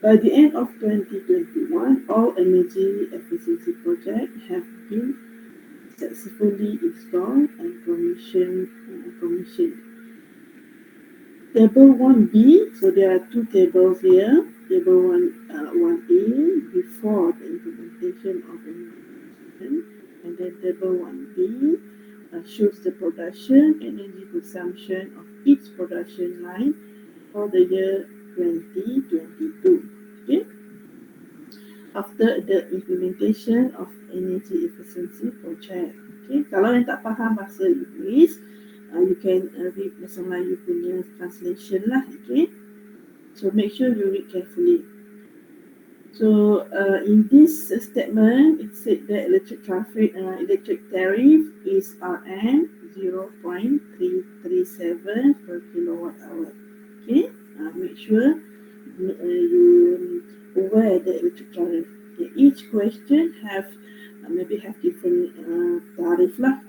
By the end of 2021, all energy efficiency projects have been successfully installed and commissioned. Table 1B, so there are two tables here. Table 1A, before the implementation of implementation, and then table 1B shows the production energy consumption of each production line for the year 2022. Okay? After the implementation of energy efficiency project. Okay, kalau yang tak faham bahasa Inggeris, you can read bahasa Melayu punya translation lah. Okay, so make sure you read carefully. So in this statement, it said that electric tariff is Rm 0.337 per kilowatt hour. Okay, make sure you aware the electric tariff. Okay, each question have maybe have different tariff lah.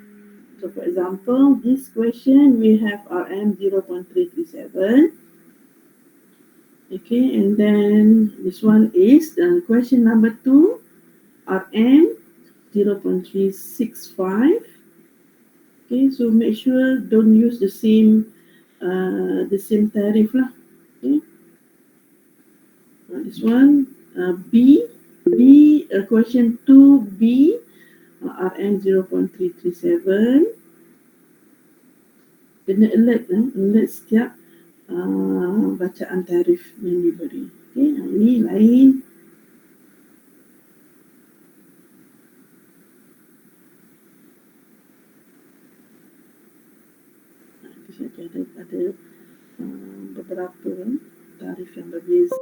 So for example, this question we have Rm 0.337. Okay, and then this one is question number 2, Rm 0.365. Okay, so make sure don't use the same tariff lah. Okay, this one B question 2B Rm 0.337. Kena alert setiap bacaan tarif yang diberi. Okay, ini lain. Di sini ada beberapa tarif yang berbeza.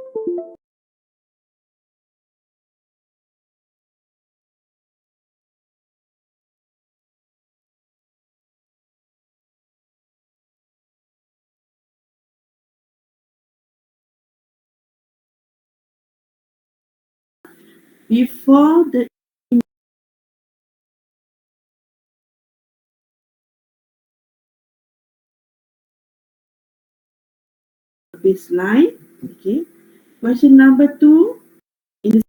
Before the baseline, okay. Question number 2 in the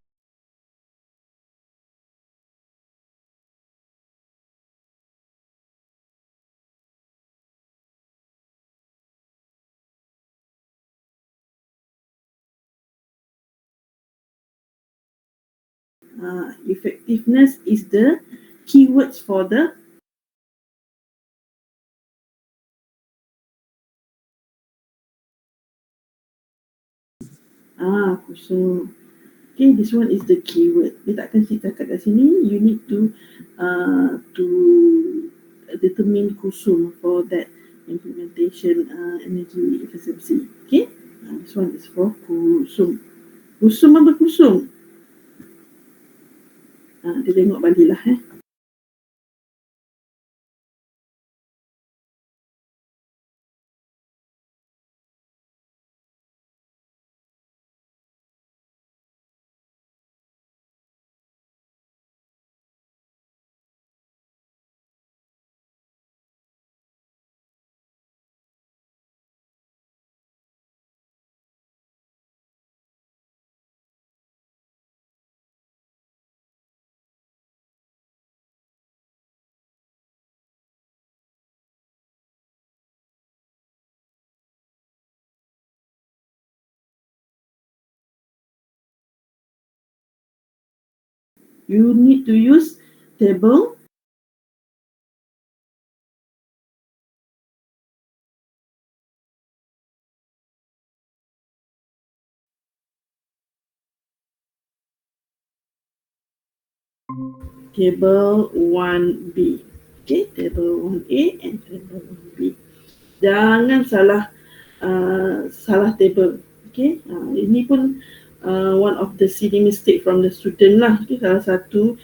effectiveness is the keywords for the kusum. Okay, this one is the keyword. Dia takkan cakap kat sini. You need to determine kusum for that implementation energy efficiency. Okay, this one is for kusum. Kusum apa kusum? Dia tengok balik lah. You need to use table table 1B. Okay, table 1A and table 1B. Jangan salah table. Okay, ini pun one of the silly mistake from the student lah. Okay, salah satu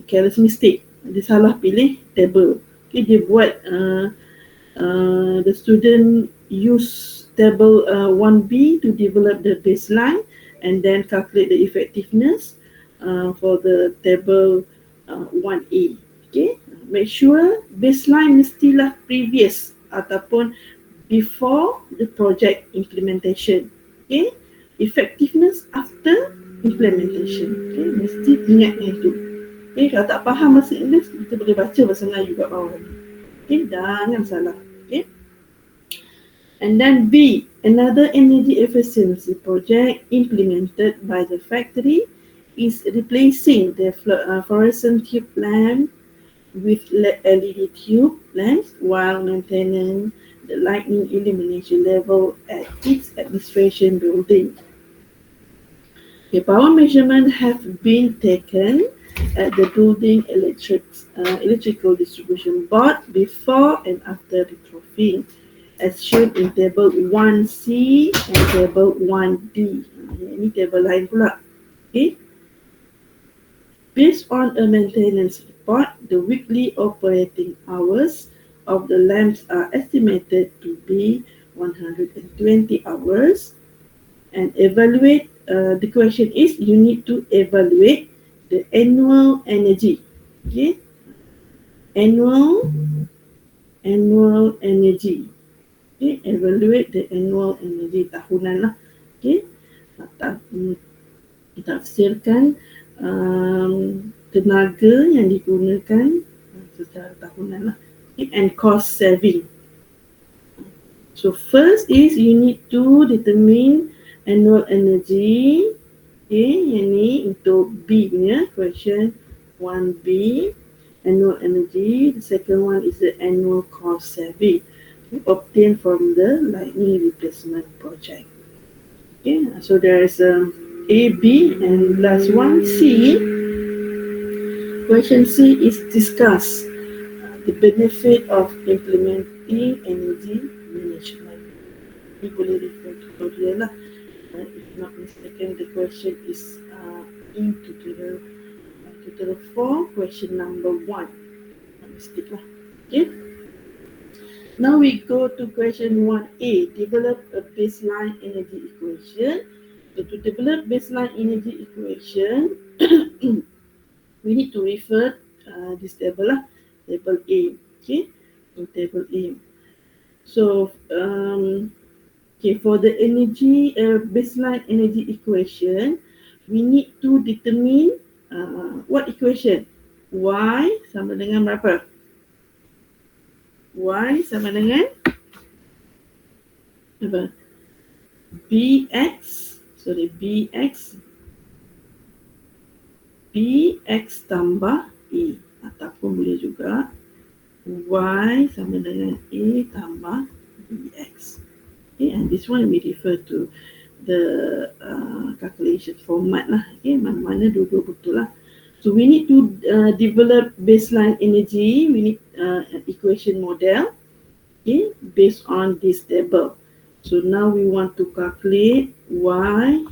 careless mistake. Dia salah pilih table. Okay, dia buat the student use table 1B to develop the baseline and then calculate the effectiveness for the table 1A. Okay, make sure baseline mestilah previous ataupun before the project implementation. Okay, effectiveness after implementation. Okay, mesti ingat itu. Okay, kalau tak faham bahasa Inggeris, kita boleh baca bahasa Melayu kat bawah ni. Okay, jangan salah. Okay. And then B, another energy efficiency project implemented by the factory is replacing the fluorescent tube lamp with LED tube lamps while maintaining the lighting illumination level at its administration building. The power measurement have been taken at the building electrical distribution board before and after retrofitting, as shown in table 1C and table 1D. Ini table lain pula. Okay. Based on a maintenance report, the weekly operating hours of the lamps are estimated to be 120 hours. And evaluate, the question is, you need to evaluate the annual energy. Okay. Annual energy. Okay, evaluate the annual energy tahunan lah. Okay, tafsirkan tenaga yang digunakan secara tahunan lah. Okay, and cost saving. So first is you need to determine annual energy. Okay, yang ni untuk B nya, question 1B, annual energy. The second one is the annual cost saving obtained from the lighting replacement project. Okay, so there is A, B, and last one C. Question C is discuss the benefit of implementing energy management. We boleh refer to tutorial lah. If not mistaken, the question is in tutorial 4, question number 1. Mistake lah. Okay. Now we go to question 1A, develop a baseline energy equation. So to develop baseline energy equation, we need to refer this table lah, table A. Okay, in table A. So okay, for the energy baseline energy equation, we need to determine what equation? Y sama dengan berapa? Y sama dengan apa? Bx tambah E, ataupun boleh juga Y sama dengan A tambah Bx. Okay, and this one we refer to the calculation format lah. Okay, mana-mana dua-dua betul lah. So we need to develop baseline energy. We need equation model, okay, based on this table. So now we want to calculate Y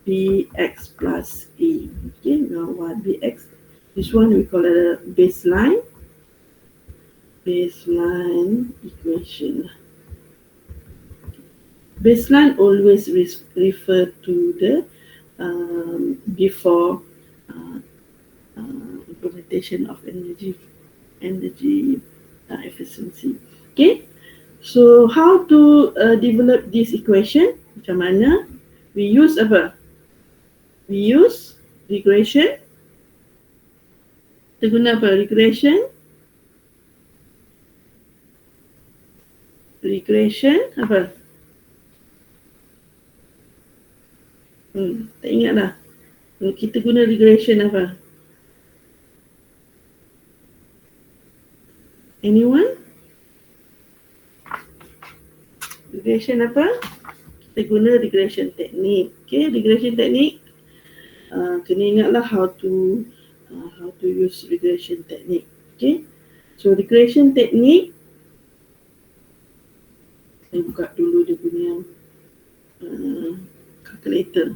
Bx plus E. Okay, now Y Bx. This one we call it a baseline equation. Baseline always refer to the before implementation of energy efficiency. Okay, so how to develop this equation? Macam mana? We use apa? We use regression. Kita guna apa? Regression apa? Tak ingat dah. Kita guna regression apa? Anyone? Regression apa? Kita guna regression technique. Okay, regression technique. Kena ingatlah how to use regression technique. Okay, so regression technique. Saya buka dulu dia punya calculator.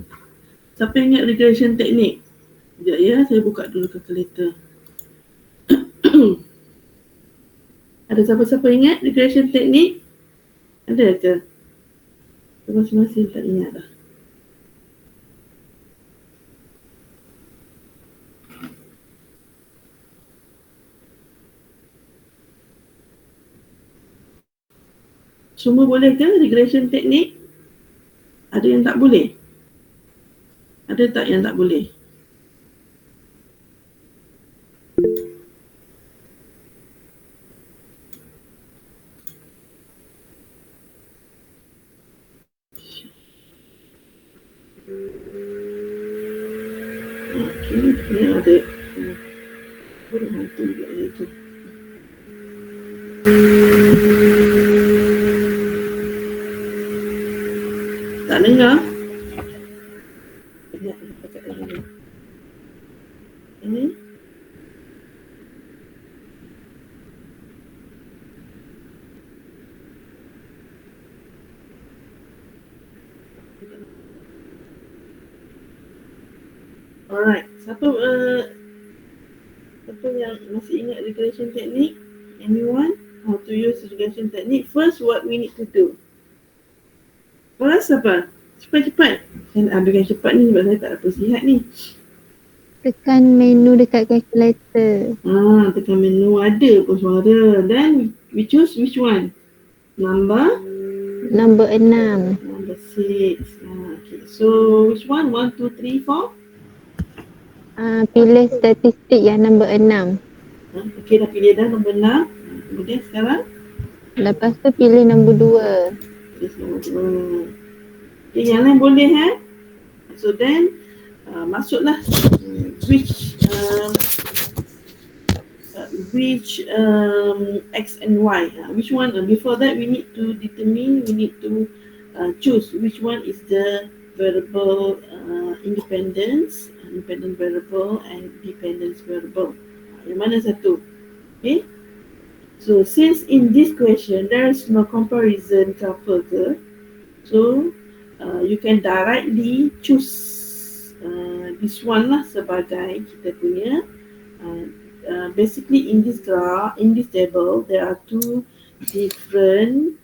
Siapa ingat regression technique? Sekejap ya, saya buka dulu calculator. Ada siapa-siapa ingat regression technique? Ada ke? Masing-masing tak ingat dah. Semua boleh ke regression technique? Ada yang tak boleh? Ada tak yang tak boleh? Okey, ni ada burung hantu juga tu. Tak dengar? Sekejap, saya cakap dulu. Ini alright. Siapa yang masih ingat regression technique? Anyone? How to use regression technique? First, what we need to do? First apa? Cepat-cepat. Saya nak ambilkan cepat ni sebab saya tak dapat sihat ni. Tekan menu dekat calculator. Tekan menu ada pun suara. Then we choose which one? Number 6. Number 6. Okay. So which one? 1, 2, 3, 4? Pilih statistik yang nombor 6. Okay, dah pilih dah nombor 6. Kemudian sekarang? Lepas tu pilih nombor 2. Pilih nombor 2. Okay, yang lain boleh So then masuklah which X and Y. Which one? Before that, we need to determine, we need to choose which one is the variable independent variable and dependence variable. Yang mana satu? Okay. So since in this question there is no comparison couple ke, so you can directly choose this one lah sebagai kita punya basically in this graph, in this table, there are two different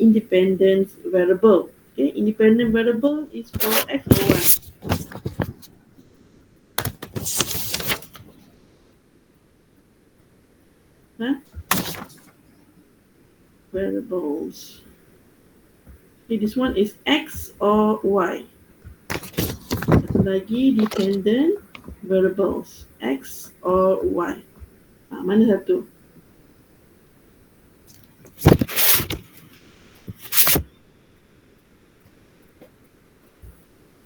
independent variable. Okay, independent variable is for X or Y. Variables. Okay, this one is X or Y. Satu lagi dependent variables, X or Y. Mana satu?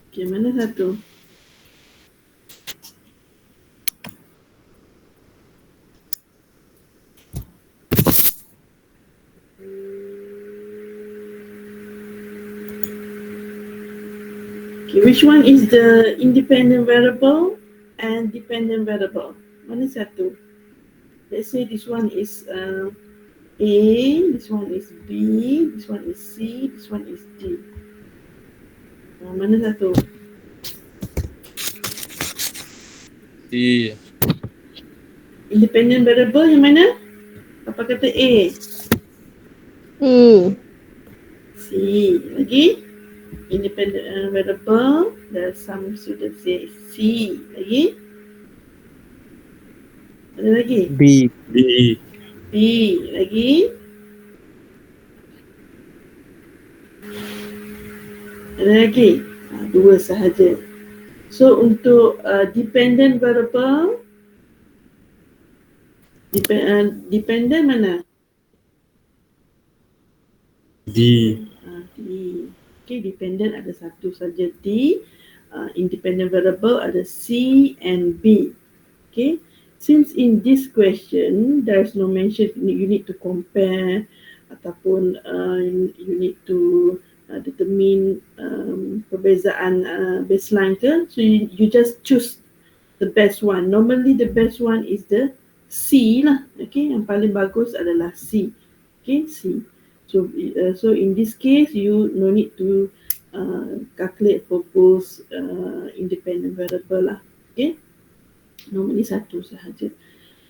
Okay, mana satu? Okay, which one is the independent variable and dependent variable? Mana satu? Let's say this one is A, this one is B, this one is C, this one is D. Mana satu? C. Independent variable yang mana? Apa kata A? C. C. Lagi? Independent variable, there are some students say C. Lagi? Ada lagi? B. B. Lagi? Ada lagi? Dua sahaja. So untuk dependent variable, dependent mana? D. D. Okay, dependent ada satu saja D. Independent variable ada C and B. Okay, since in this question there is no mention you need to compare ataupun you need to determine perbezaan baseline ke, so you just choose the best one. Normally the best one is the C lah. Okay, yang paling bagus adalah C. Okay, C. So in this case you no need to calculate for both independent variable lah. Okay, normally satu sahaja.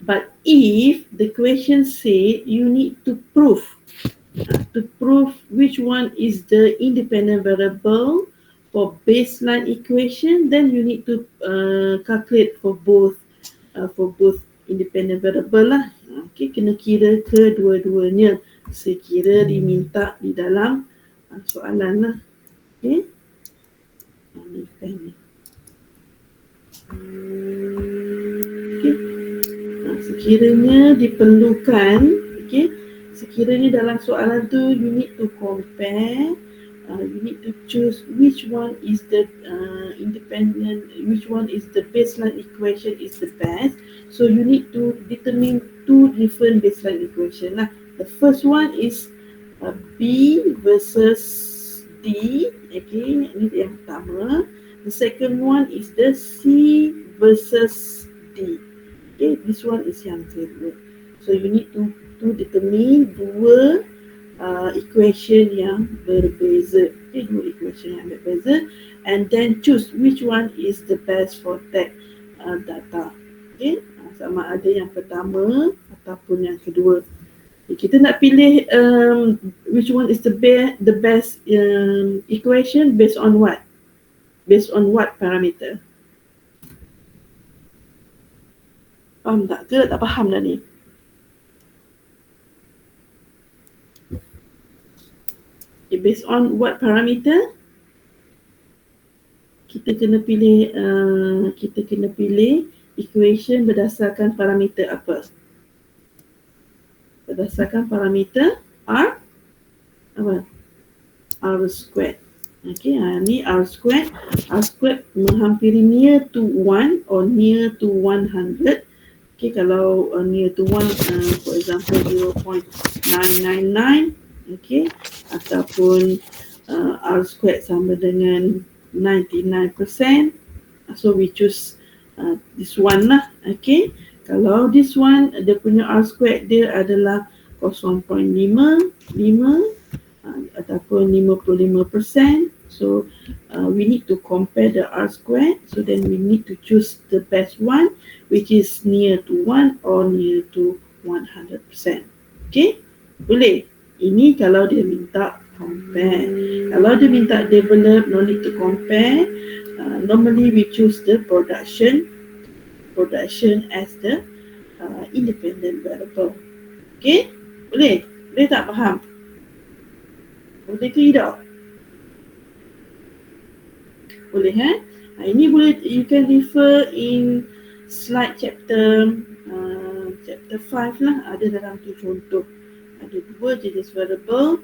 But if the question say you need to prove which one is the independent variable for baseline equation, then you need to calculate for both independent variable lah. Okay, kena kira kedua-duanya sekira diminta di dalam soalan lah. Okay. Ni pen ni. Okay. Sekiranya diperlukan, okay, sekiranya dalam soalan tu you need to compare, you need to choose which one is the independent, which one is the baseline equation is the best. So you need to determine two different baseline equation lah. The first one is B versus D, okay, ini yang pertama. The second one is the C versus D. Okay, this one is yang kedua. So you need to determine dua equation yang berbeza. Okay, dua equation yang berbeza, and then choose which one is the best for that data. Okay, sama ada yang pertama ataupun yang kedua. Okay, kita nak pilih which one is the best equation based on what? Based on what parameter? Faham tak? Ke tak faham dah ni? Okay, based on what parameter? Kita kena pilih equation berdasarkan parameter apa? Berdasarkan parameter R apa? R squared. Okay, ni R squared. R squared menghampiri near to 1 or near to 100. Okay, kalau near to 1, for example 0.999, okay, ataupun R squared sama dengan 99%, so we choose this one lah. Okay, kalau this one dia punya R squared dia adalah 0.55 ataupun 55%, so we need to compare the R squared, so then we need to choose the best one which is near to 1 or near to 100%. Okay, boleh. Ini kalau dia minta compare. Kalau dia minta develop, no need to compare. Normally we choose the production as the independent variable. Okay, boleh? Boleh tak faham? Boleh ke tidak? Boleh, ini boleh, you can refer in slide chapter 5 lah. Ada dalam tu contoh. Ada dua jenis variable,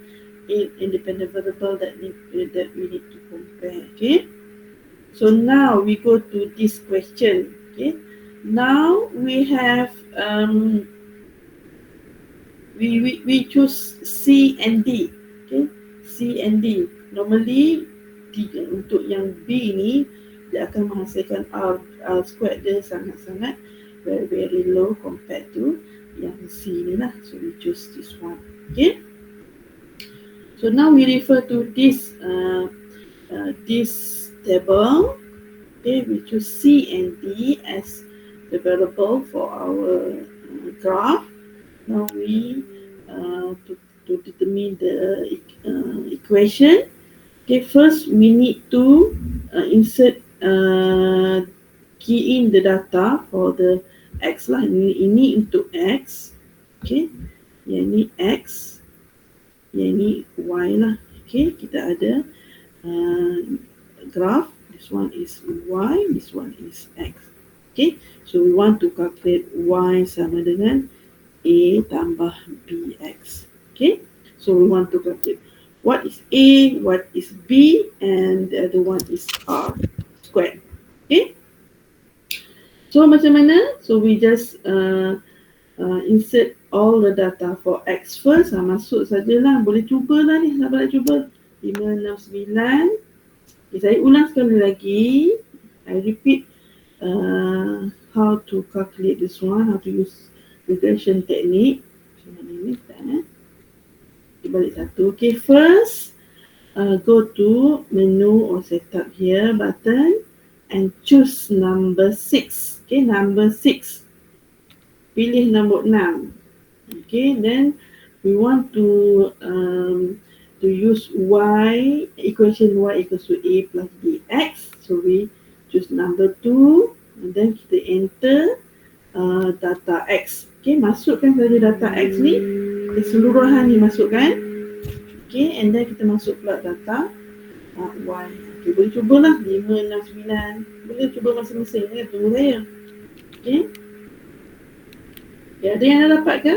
independent variable that we need to compare. Okay, so now we go to this question. Okay, now we have we choose C and D. Okay, C and D. Normally untuk yang B ni dia akan menghasilkan R squared dia sangat-sangat very low compared to yang C ni lah. So we choose this one. Okay, so now we refer to this table. Okay, we choose C and D as the variable for our graph. Now we to determine the equation. Okay, first we need to insert key in the data for the X lah. Ini untuk X. Okay, yang ni X, yang ni Y lah. Okay, kita ada graph. This one is Y, this one is X. Okay, so we want to calculate Y sama dengan A tambah BX. Okay, so we want to calculate what is A, what is B, and the other one is R squared. Okay, so macam mana? So we just insert all the data for X first. Masuk sajalah, boleh cuba lah ni, sahabat nak cuba. 569. Okay, saya ulang sekali lagi. I repeat how to calculate this one, how to use regression technique. Macam mana ni? Balik satu. Okay, first go to menu or setup here button and choose number 6. Okay, number 6. Pilih nombor 6. Okay, then we want to use Y, equation Y equals to A plus BX. So we choose number 2 and then kita enter data X. Okay, masukkan saja data X ni. Keseluruhan ni masukkan. Okay, and then kita masuk pula data Y. Okay, boleh cubalah 5, 6, 9. Boleh cuba masing-masing ya, tunggu saya. Okay. Okay, ada yang dah dapat ke?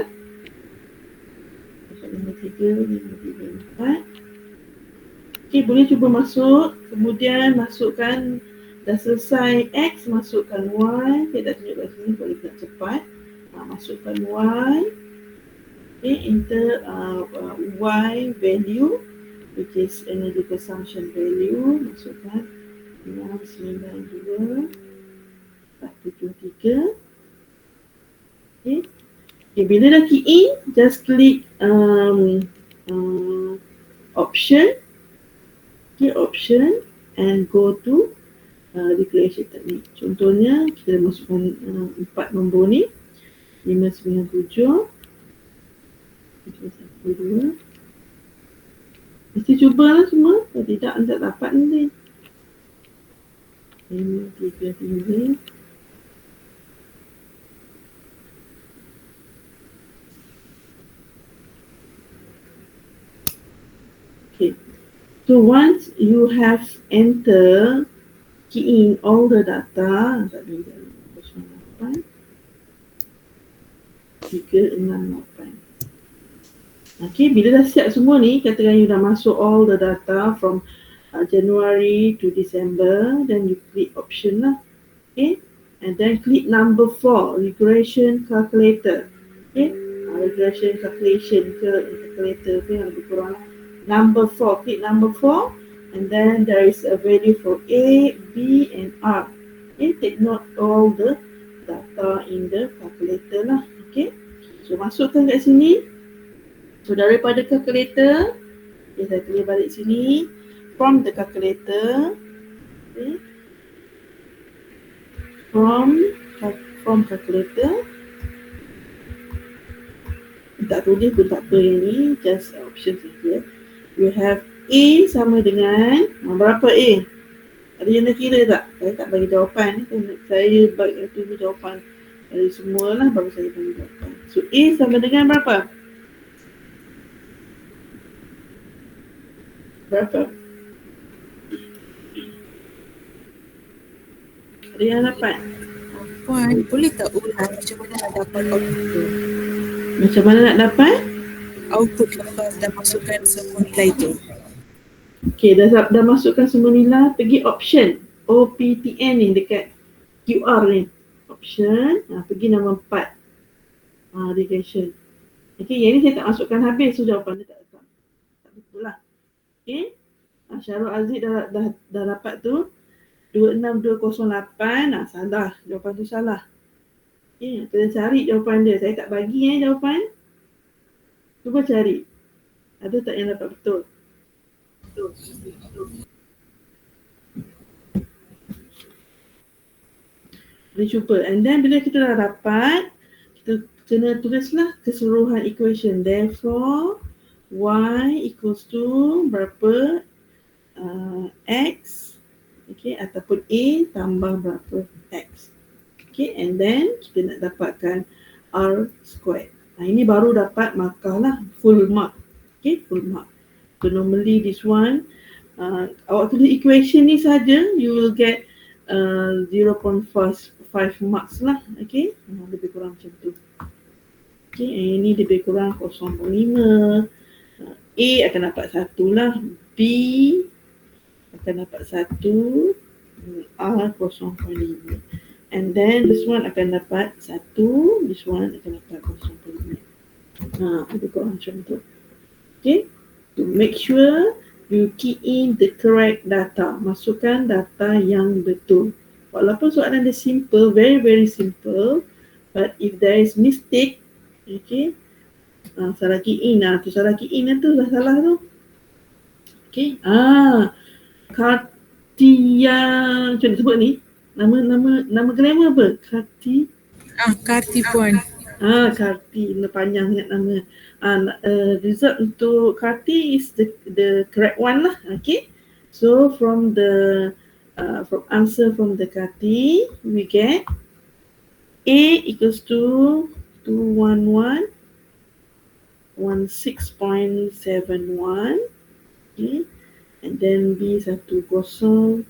5, 3, 5, 3, 4. Okay, boleh cuba masuk. Kemudian masukkan, dah selesai X, masukkan Y. Saya dah tunjuk kat sini, boleh nak cepat. Masukkan Y. Okay, enter Y value, which is energy consumption value. Masukkan 692 473. Okay. Okay, bila dah key in, just click option. Okay, option and go to declaration technique. Contohnya, kita masukkan 4 nombor ni. 597 2. Mesti cubalah semua. Kalau tidak, anda tak dapat nanti. 533. Okay. So once you have enter, key in all the data, 08 368. Okay, bila dah siap semua ni, katakan you dah masuk all the data from January to December, then you click option lah. Okay, and then click number 4, regression calculator. Okay, regression calculation ke calculator ke yang lebih kurang lah. Number 4, click number 4, and then there is a value for A, B and R. Okay, take note all the data in the calculator lah. Okay, so masukkan kat sini. So daripada calculator, okay, saya tulis balik sini. From the calculator, okay, from calculator, tak tulis pun tak apa yang ni, just option saja. You have A sama dengan berapa A? Ada yang nak kira tak? Saya tak bagi jawapan. Saya tunggu jawapan dari semua lah baru saya bagi jawapan. So A sama dengan berapa? Berapa? Ada yang dapat? Puan, boleh tak ulang macam mana nak dapat output tu? Macam mana nak dapat? Output lepas dah masukkan semua nilai tu. Okay, dah masukkan semua nilai, pergi option OPTN ni dekat QR ni. Option, pergi nombor 4. Regression. Okay, yang ni saya tak masukkan habis, so jawapan dia tak betul lah. Okay, Syarul Aziz dah dapat tu 26208. Salah, jawapan tu salah. Okay, kena cari jawapan dia. Saya tak bagi jawapan. Cuba cari. Ada tak yang dapat betul? Boleh cuba. And then bila kita dah dapat, kita kena tulislah keseluruhan equation. Therefore, y equals to berapa? X. Okay, ataupun A tambah berapa? X. Okay, and then kita nak dapatkan R squared. Ini baru dapat markah lah, full mark. Okay, full mark. So normally this one, awak tulis equation ni saja, you will get 0.5 marks lah. Okay, lebih kurang macam tu. Okay, ini lebih kurang 0.5. A akan dapat 1 lah, B akan dapat 1, R 0.5. And then this one akan dapat 1, this one akan dapat 0.5. Lebih kurang macam tu. Okay, to make sure you key in the correct data. Masukkan data yang betul. Walaupun soalan dia simple, very very simple, but if there is mistake, okay, salah key in tu salah key in tu dah salah tu. Okay, Kartia, macam mana sebut ni? Nama grammar apa? Karti Puan. Karti, panjang sangat nama. Result untuk Karti is the correct one lah. Okay, so from the from answer from the Karti, we get A equals to 211.16.71. Okay, and and then B 10 8 6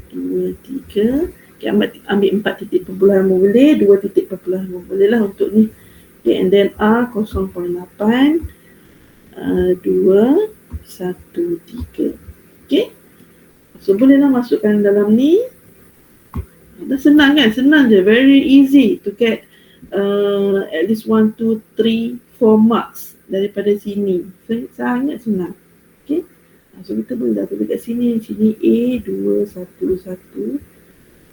2 3. Okay, ambil 4 titik perpuluhan boleh, 2 titik perpuluhan boleh lah untuk ni. Okay, and then R 0.8 2 1 3. Okay, so bolehlah masukkan dalam ni. Dah senang kan? Senang je, very easy to get at least 1, 2, 3, 4 marks daripada sini. Sangat senang. Okay, so kita boleh dah tulis kat sini. Sini A 2 1 1 1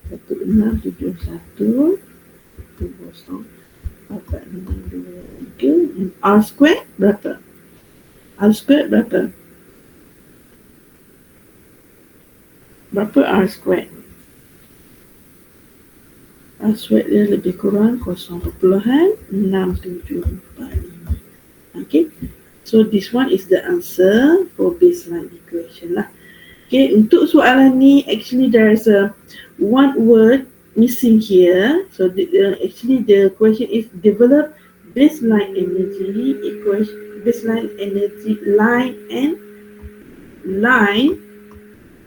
6 7 1 2 0 4 6 2 3. And R squared berapa? R squared berapa? Berapa R squared? R squared dia lebih kurang 0.6745. Okay, so this one is the answer for baseline equation lah. Okay, untuk soalan ni actually there is a one word missing here. So actually the question is develop baseline energy equation, baseline energy line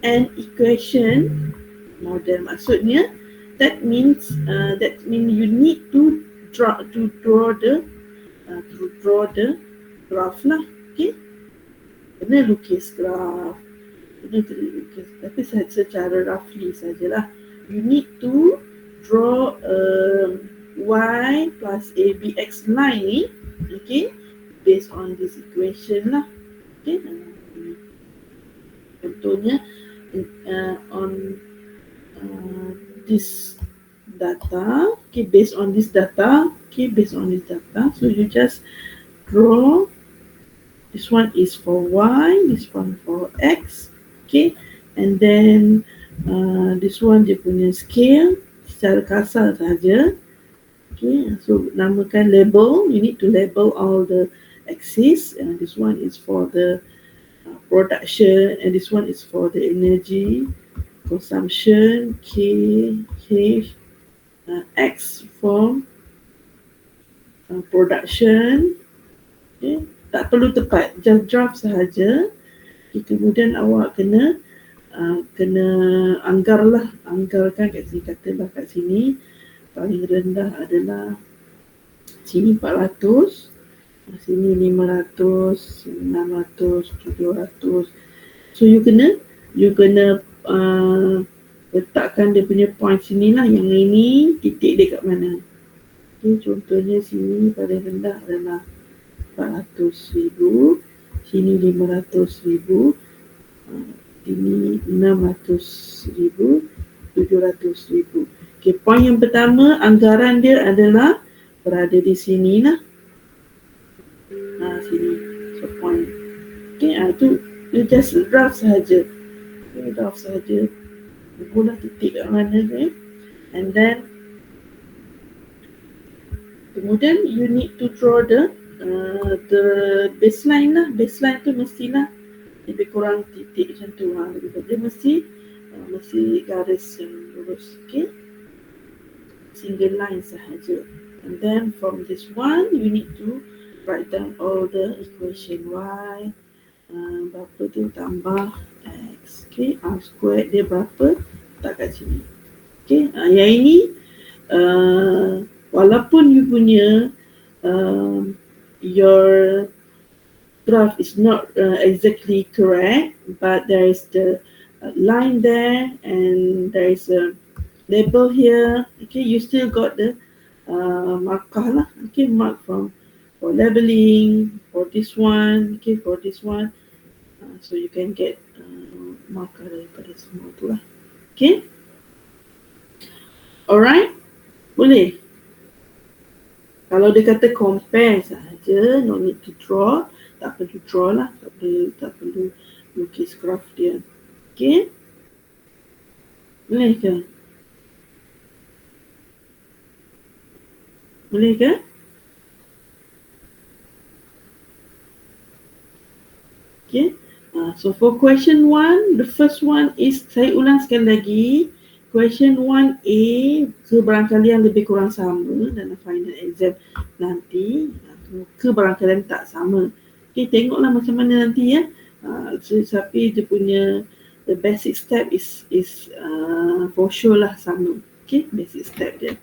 and equation model. Maksudnya that means you need to draw the graph lah. Okay, kena lukis graph, tapi secara roughly sajalah. You need to draw y plus abx line ni, okay, based on this equation lah. Okay, contohnya on this data, okay, based on this data, so you just draw. This one is for y, this one for x, okay, and then this one dia punya scale secara kasar saja. Okay, so namakan label. You need to label all the axis. This one is for the production, and this one is for the energy consumption. X for production. Okay, tak perlu tepat, just draft sahaja. Okay, kemudian awak kena anggarkan kat sini. Katalah kat sini paling rendah adalah sini 400, sini 500, 600, 700. So you kena letakkan dia punya point sini lah. Yang ini titik dia kat mana. Okay, contohnya sini paling rendah adalah 400,000, sini 500,000, sini 600,000, 700,000. Okay, point yang pertama, anggaran dia adalah berada di sini lah. Sini. So point. Okay, itu you just draft sahaja. Okay, draft sahaja. Guna titik kat mana ni. And then kemudian you need to draw the baseline lah. Baseline tu mestilah lebih kurang titik macam tu. Dia mesti garis yang lurus. Okay, single line sahaja. And then from this one you need to write down all the equation. Y berapa tu tambah x. Okay, R squared dia berapa, tak kat sini. Okay, yang ini walaupun you punya your graph is not exactly correct, but there is the line there and there is a label here. Okay, you still got the marker lah. Okay, mark for labeling for this one. Okay, for this one, so you can get marker daripada semua tu lah. Okay, alright, boleh. Kalau dia kata compare sahaja, no need to draw, tak perlu draw lah, tak perlu lukis graph dia. Okay, boleh ke? Boleh ke? Okay, so for question 1, the first one is, saya ulang sekali lagi. Question 1A, kebarangkalian lebih kurang sama dalam final exam nanti. Kebarangkalian tak sama. Okay, tengoklah macam mana nanti ya. Tapi dia punya the basic step is for sure lah sama. Okay, basic step dia.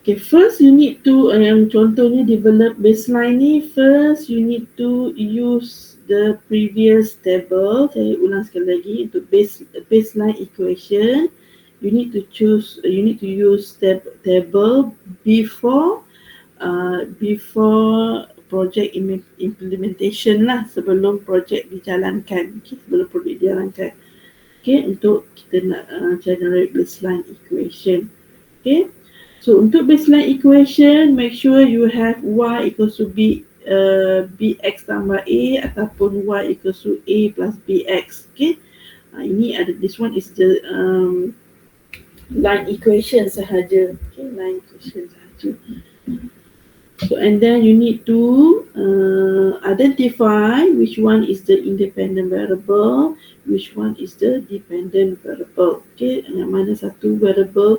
Okay, first you need to, yang contohnya develop baseline ni, first you need to use the previous table. Saya ulang sekali lagi, untuk baseline equation, you need to use table before project implementation lah, sebelum project dijalankan. Okay, sebelum project dijalankan. Okay, untuk kita nak generate baseline equation. Okay. So untuk baseline equation, make sure you have y equals to bx tambah a ataupun y equals to a plus bx. Okay, ini ada, this one is the line equation sahaja. Okay, line equation sahaja. So and then you need to identify which one is the independent variable, which one is the dependent variable. Okay, yang mana satu variable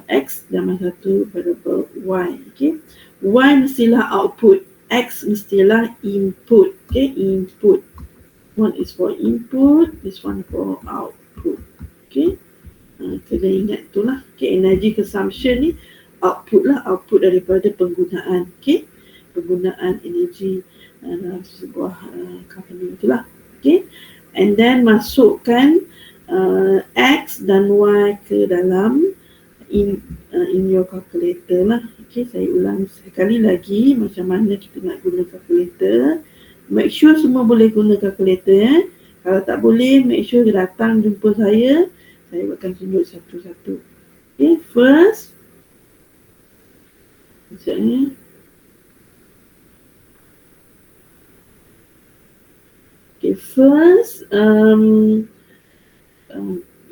X dan satu variable Y. Okay, Y mestilah output, X mestilah input. Okay, input. One is for input, this one for output. Okay, kena ingat itulah. Okay, energy consumption ni output lah, output daripada penggunaan. Okay, penggunaan energy dalam sebuah company itulah. Okay, and then masukkan X dan Y ke dalam in your calculator lah. Okay, saya ulang sekali lagi macam mana kita nak guna calculator. Make sure semua boleh guna calculator. Kalau tak boleh, make sure datang jumpa saya akan tunjuk satu-satu. Okay, first misalnya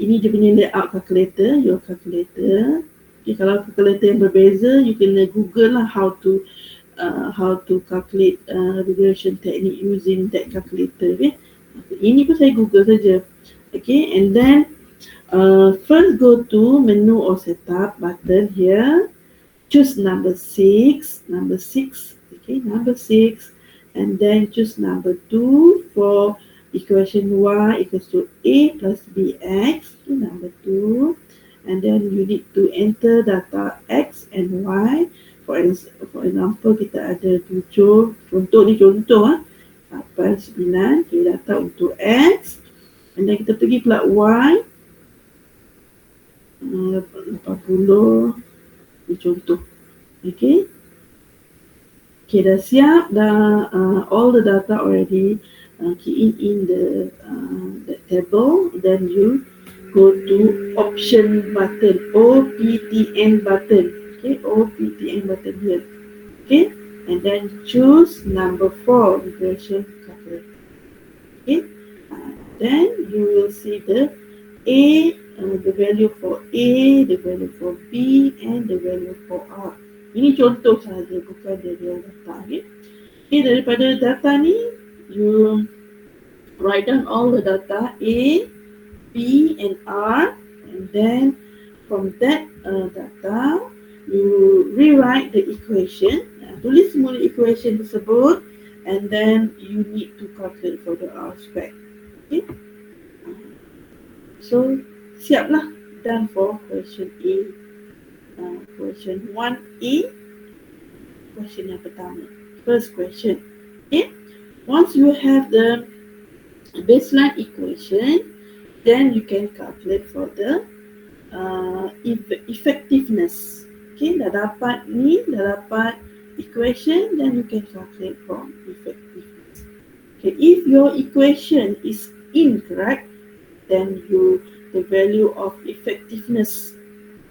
ini dia punya layout calculator, your calculator. Okay, kalau calculator yang berbeza, you kena Google lah how to calculate regression technique using that calculator. Okay, ini pun saya Google saja. Okay, and then first go to menu or setup button here. Choose number 6. Okay, number 6, and then choose number 2 for equation y equals to a plus bx, number 2, and then you need to enter data x and y. For example, kita ada 7, contoh 8, 9, okay, data untuk x, and then kita pergi pula y, 80, contoh. Okay, dah siap, dah all the data already key in the table. Then you go to option button, OPTN button. Okay, OPTN button here. Okay, and then choose number 4, regression calculator. Okay, then you will see the A, the value for A, the value for B, and the value for R. Ini contoh sahaja, bukan dari data. Okay, daripada data ni, you write down all the data A, B, and R, and then from that data you rewrite the equation. Tulis semua equation tersebut, and then you need to calculate for the R squared. Okay, so siaplah, done for question A. Question 1A, question yang pertama, first question. Okay, once you have the baseline equation, then you can calculate for the effectiveness. Okay, dah dapat equation, then you can calculate for effectiveness. Okay, if your equation is incorrect, then the value of effectiveness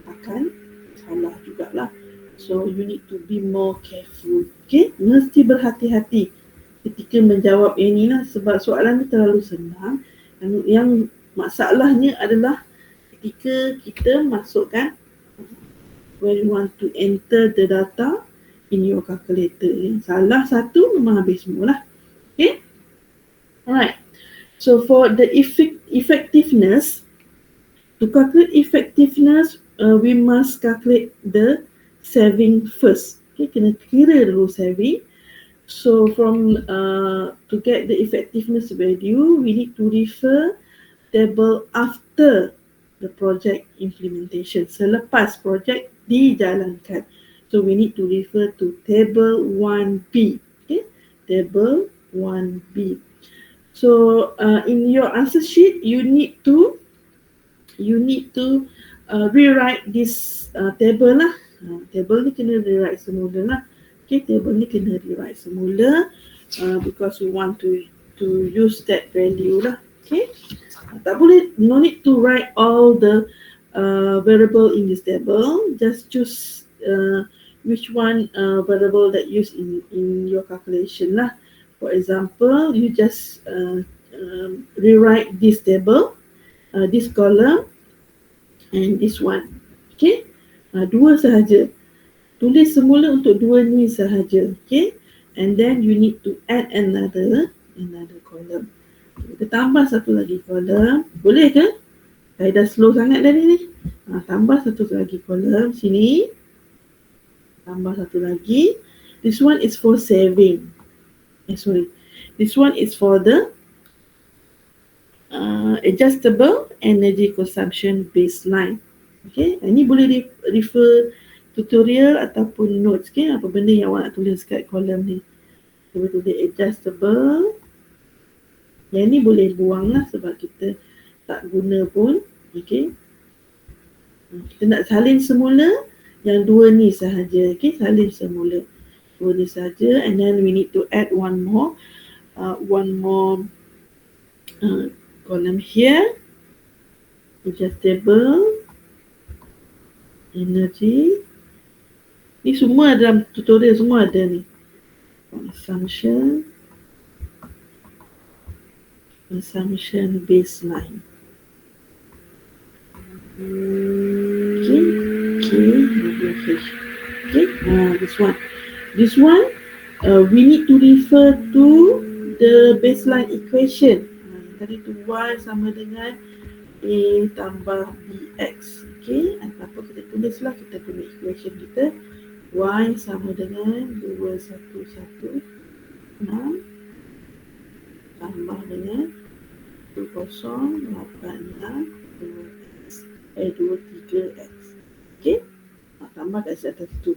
akan salah jugalah. So you need to be more careful. Okay, mesti berhati-hati ketika menjawab ini lah, sebab soalan ni terlalu senang. Yang masalahnya adalah ketika kita masukkan, when you want to enter the data in your calculator, salah satu memang habis semua lah. Okay, alright. So for the effectiveness, to calculate effectiveness, we must calculate the saving first. Okay, kena kira dulu saving. So from to get the effectiveness value, we need to refer table after the project implementation. Selepas project dijalankan. So we need to refer to table 1B. Okay, table 1B. So in your answer sheet, you need to rewrite this table lah. Table ni kena rewrite semula lah. Okay, table ni kena rewrite semula because we want to use that value lah. Okay, tak boleh, no need to write all the variable in this table. Just choose which one variable that used in your calculation lah. For example, you just rewrite this table, this column and this one. Okay, dua sahaja. Tulis semula untuk dua ni sahaja. Okay, and then you need to add another column. Kita tambah satu lagi column. Boleh ke? Saya dah slow sangat tadi ni. Tambah satu lagi column sini. Tambah satu lagi. This one is for saving. This one is for the adjustable energy consumption baseline. Okay, ini boleh refer tutorial ataupun notes. Okay, apa benda yang awak nak tulis kat kolom ni. Kita tulis adjustable. Yang ni boleh buang lah sebab kita tak guna pun. Okay, kita nak salin semula yang dua ni sahaja. Okay, salin semula dua ni sahaja, and then we need to add one more column here. Adjustable energy. Ni semua dalam tutorial semua ada ni. Consumption baseline. Okay. This one we need to refer to the baseline equation. Tadi tu y sama dengan a tambah bx. Okay, apa kita tulislah, kita tulis equation kita. Y sama dengan 211 tambah dengan 2086 23x. Okay, tambah kat atas tu.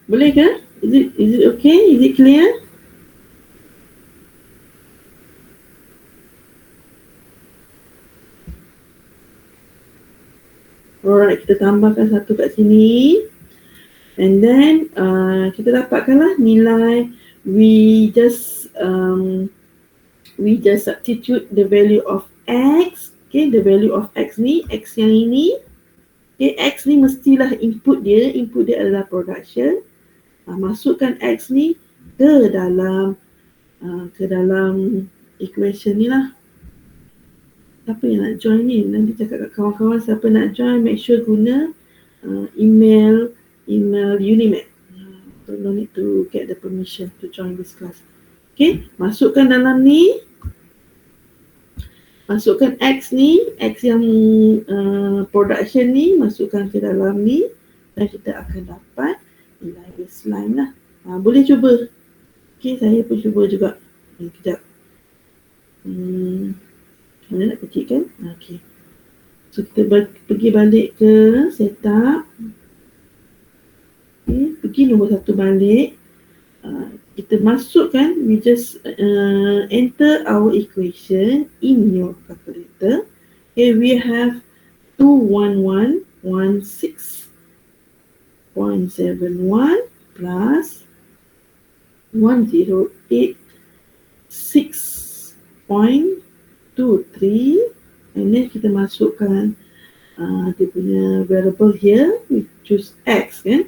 Boleh ke? Is it okay? Is it clear? Alright, kita tambahkan satu kat sini. And then kita dapatkanlah nilai. We just substitute the value of x. Okay, the value of x ni, x yang ini. Okay, x ni mestilah input dia adalah production. Masukkan x ni ke dalam equation ni lah. Siapa yang nak join ni? Nanti cakap kat kawan-kawan siapa nak join, make sure guna email Unimed. So no need to get the permission to join this class. Okay, masukkan dalam ni. Masukkan x ni, x yang production ni, masukkan ke dalam ni. Dan kita akan dapat nilai baseline lah. Boleh cuba. Okay, saya pun cuba juga. Kejap. Mana nak kecilkan? Okay. So kita pergi balik ke setup. Okay, pergi nombor 1 balik. Kita masukkan, we just enter our equation in your calculator. Okay, we have 211.16.71 plus 1086.23, and then kita masukkan dia punya variable here. We choose x kan,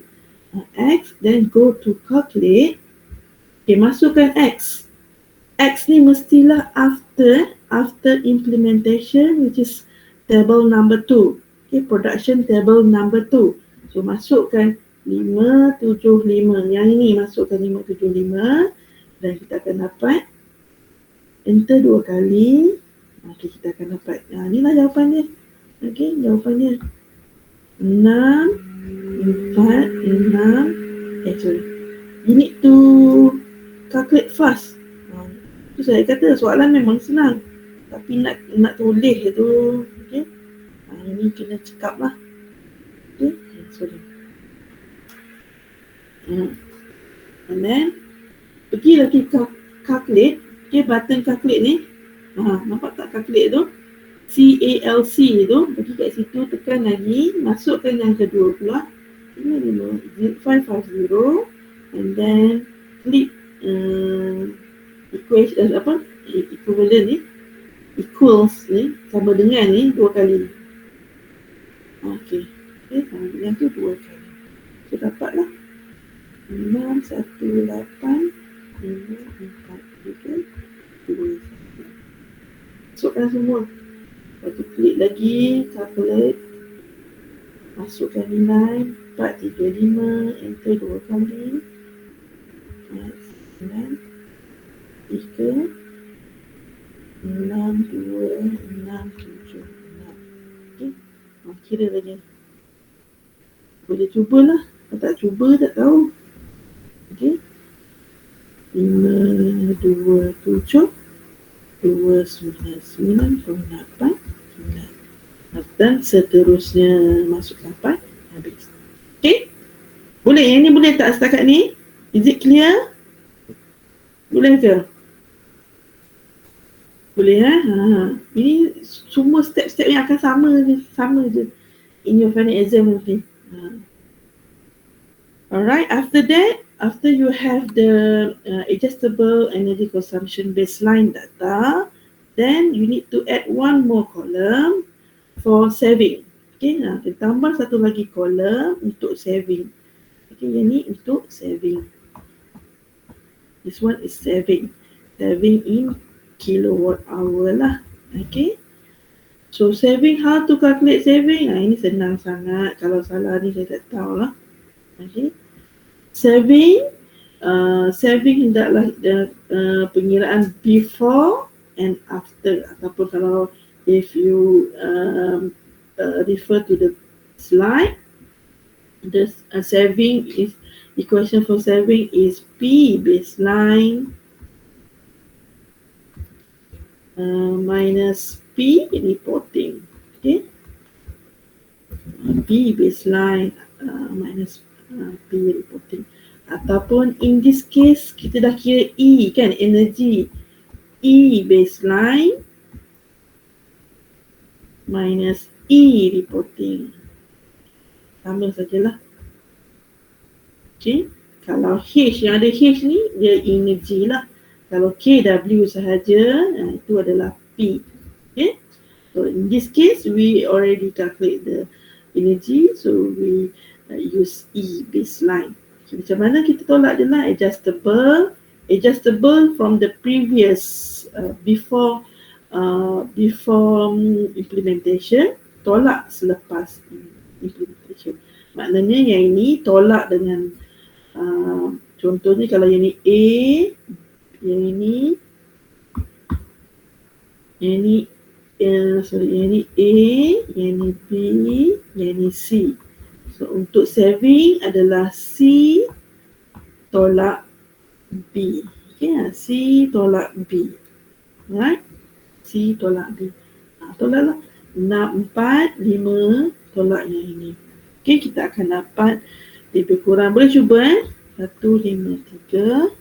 x, then go to calculate. Okay, masukkan x. X ni mestilah after implementation, which is table number 2. Okay, production table number 2. So masukkan 575. Yang ini masukkan 575 dan kita akan dapat, enter 2 kali. Okay, kita akan dapat. Inilah jawapannya. Okay, jawapannya. 6, 4, 6. Sorry. You need to calculate fast. Tu saya kata soalan memang senang. Tapi nak tulis tu, okay. Ini kena cekap lah. Okay. Sorry. And then, pergi lagi calculate. Okay, button calculate ni. Nampak tak calculate tu? CALC tu. Pergi kat situ, tekan lagi. Masukkan yang kedua pula. 550. And then, click equation, equivalent ni. Equals ni. Sama dengan ni 2 kali. Okay. Okay, sama dengan tu 2 kali. So, dapatlah. 618 543 2. Masukkan semua. Lepas tu klik lagi, calculate. Masukkan nilai 435, enter 2 kali. 9 3 6 2 6 7 6. Okay. Kira lagi. Boleh cubalah. Kalau tak cuba tak tahu. Okay. 5 2 7 2 9 9 8 9. Dan seterusnya masuk sampai habis. Okay. Boleh? Yang ni boleh tak setakat ni? Is it clear? Boleh ke? Boleh Ini semua step-step yang akan sama je in your final exam nanti. Alright, after that, after you have the adjustable energy consumption baseline data, then you need to add one more column for saving. Okay, kita tambah satu lagi column untuk saving. Okay, yang ni untuk saving. This one is saving. Saving in kilowatt hour lah. Okay. So saving, how to calculate saving? Ini senang sangat. Kalau salah ni saya tak tahu lah. Okay. Saving hendaklah pengiraan before and after, ataupun kalau if you refer to the slide, the saving is equation for saving is P baseline minus P reporting. Okay, P baseline minus P reporting. Ataupun in this case kita dah kira E kan, energy. E baseline minus E reporting. Sama sajalah. Okay. Kalau H, yang ada H ni dia energy lah. Kalau KW sahaja, itu adalah P. Okay. So in this case we already calculate the energy, so we use E baseline. So, macam mana kita tolak je lah, adjustable from the previous before implementation, tolak selepas implementation. Maknanya yang ini tolak dengan contohnya kalau yang ini A, yang ini yang ini A, yang ini B, yang ini C. So untuk saving adalah C tolak B. Okay, C tolak B. Right? C tolak B. Tolaklah 6, 4, 5 tolak yang ini. Okay, kita akan dapat lebih kurang. Boleh cuba 1, 5, 3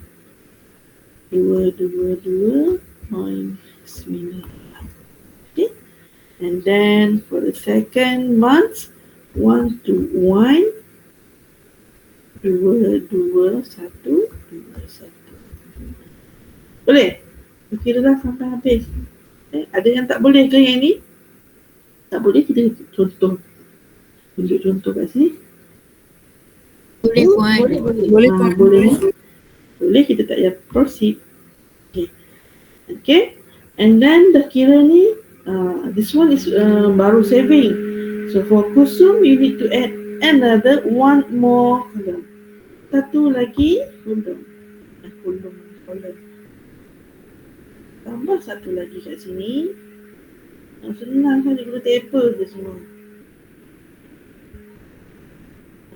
2, 2, 2 9. Okay. And then for the second month, 1 to 1 2, 2, 1, 2, 1. Boleh? Kira dah sampai habis. Ada yang tak boleh ke yang ni? Tak boleh, kita contoh. Tunjuk contoh kat sini. Boleh puan. Boleh. Boleh, kita tak payah proceed. Okay. And then dah kira ni, this one is baru saving. So for kusum, you need to add another one more column. Satu lagi kolom. Tambah satu lagi kat sini. Senang saja, guna table je semua.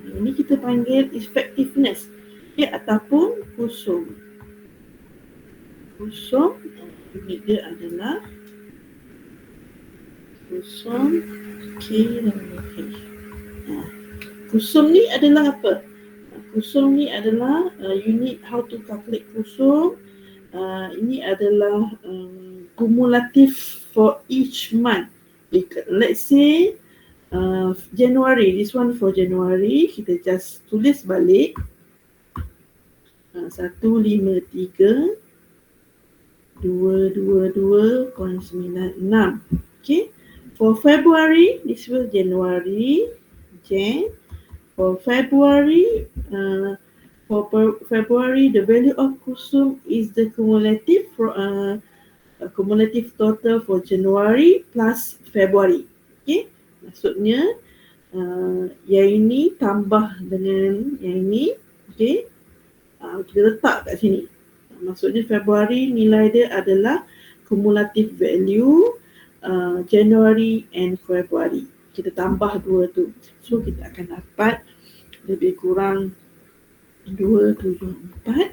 Ini kita panggil effectiveness. Okay, ataupun kusum. Kusum, unit dia adalah kusum K dan H. Kusum ni adalah apa? Kusum ni adalah unit how to calculate kusum. Ini adalah cumulative for each month. Let's say January, this one for January, kita just tulis balik 153 222.96. Okay, for February, this was January, Jan. For February, the value of kusum is the cumulative cumulative total for January plus February. Okay, maksudnya yang ini tambah dengan yang ini. Okay, kita letak kat sini. Maksudnya Februari nilai dia adalah cumulative value January and February. Kita tambah dua tu. So kita akan dapat lebih kurang 274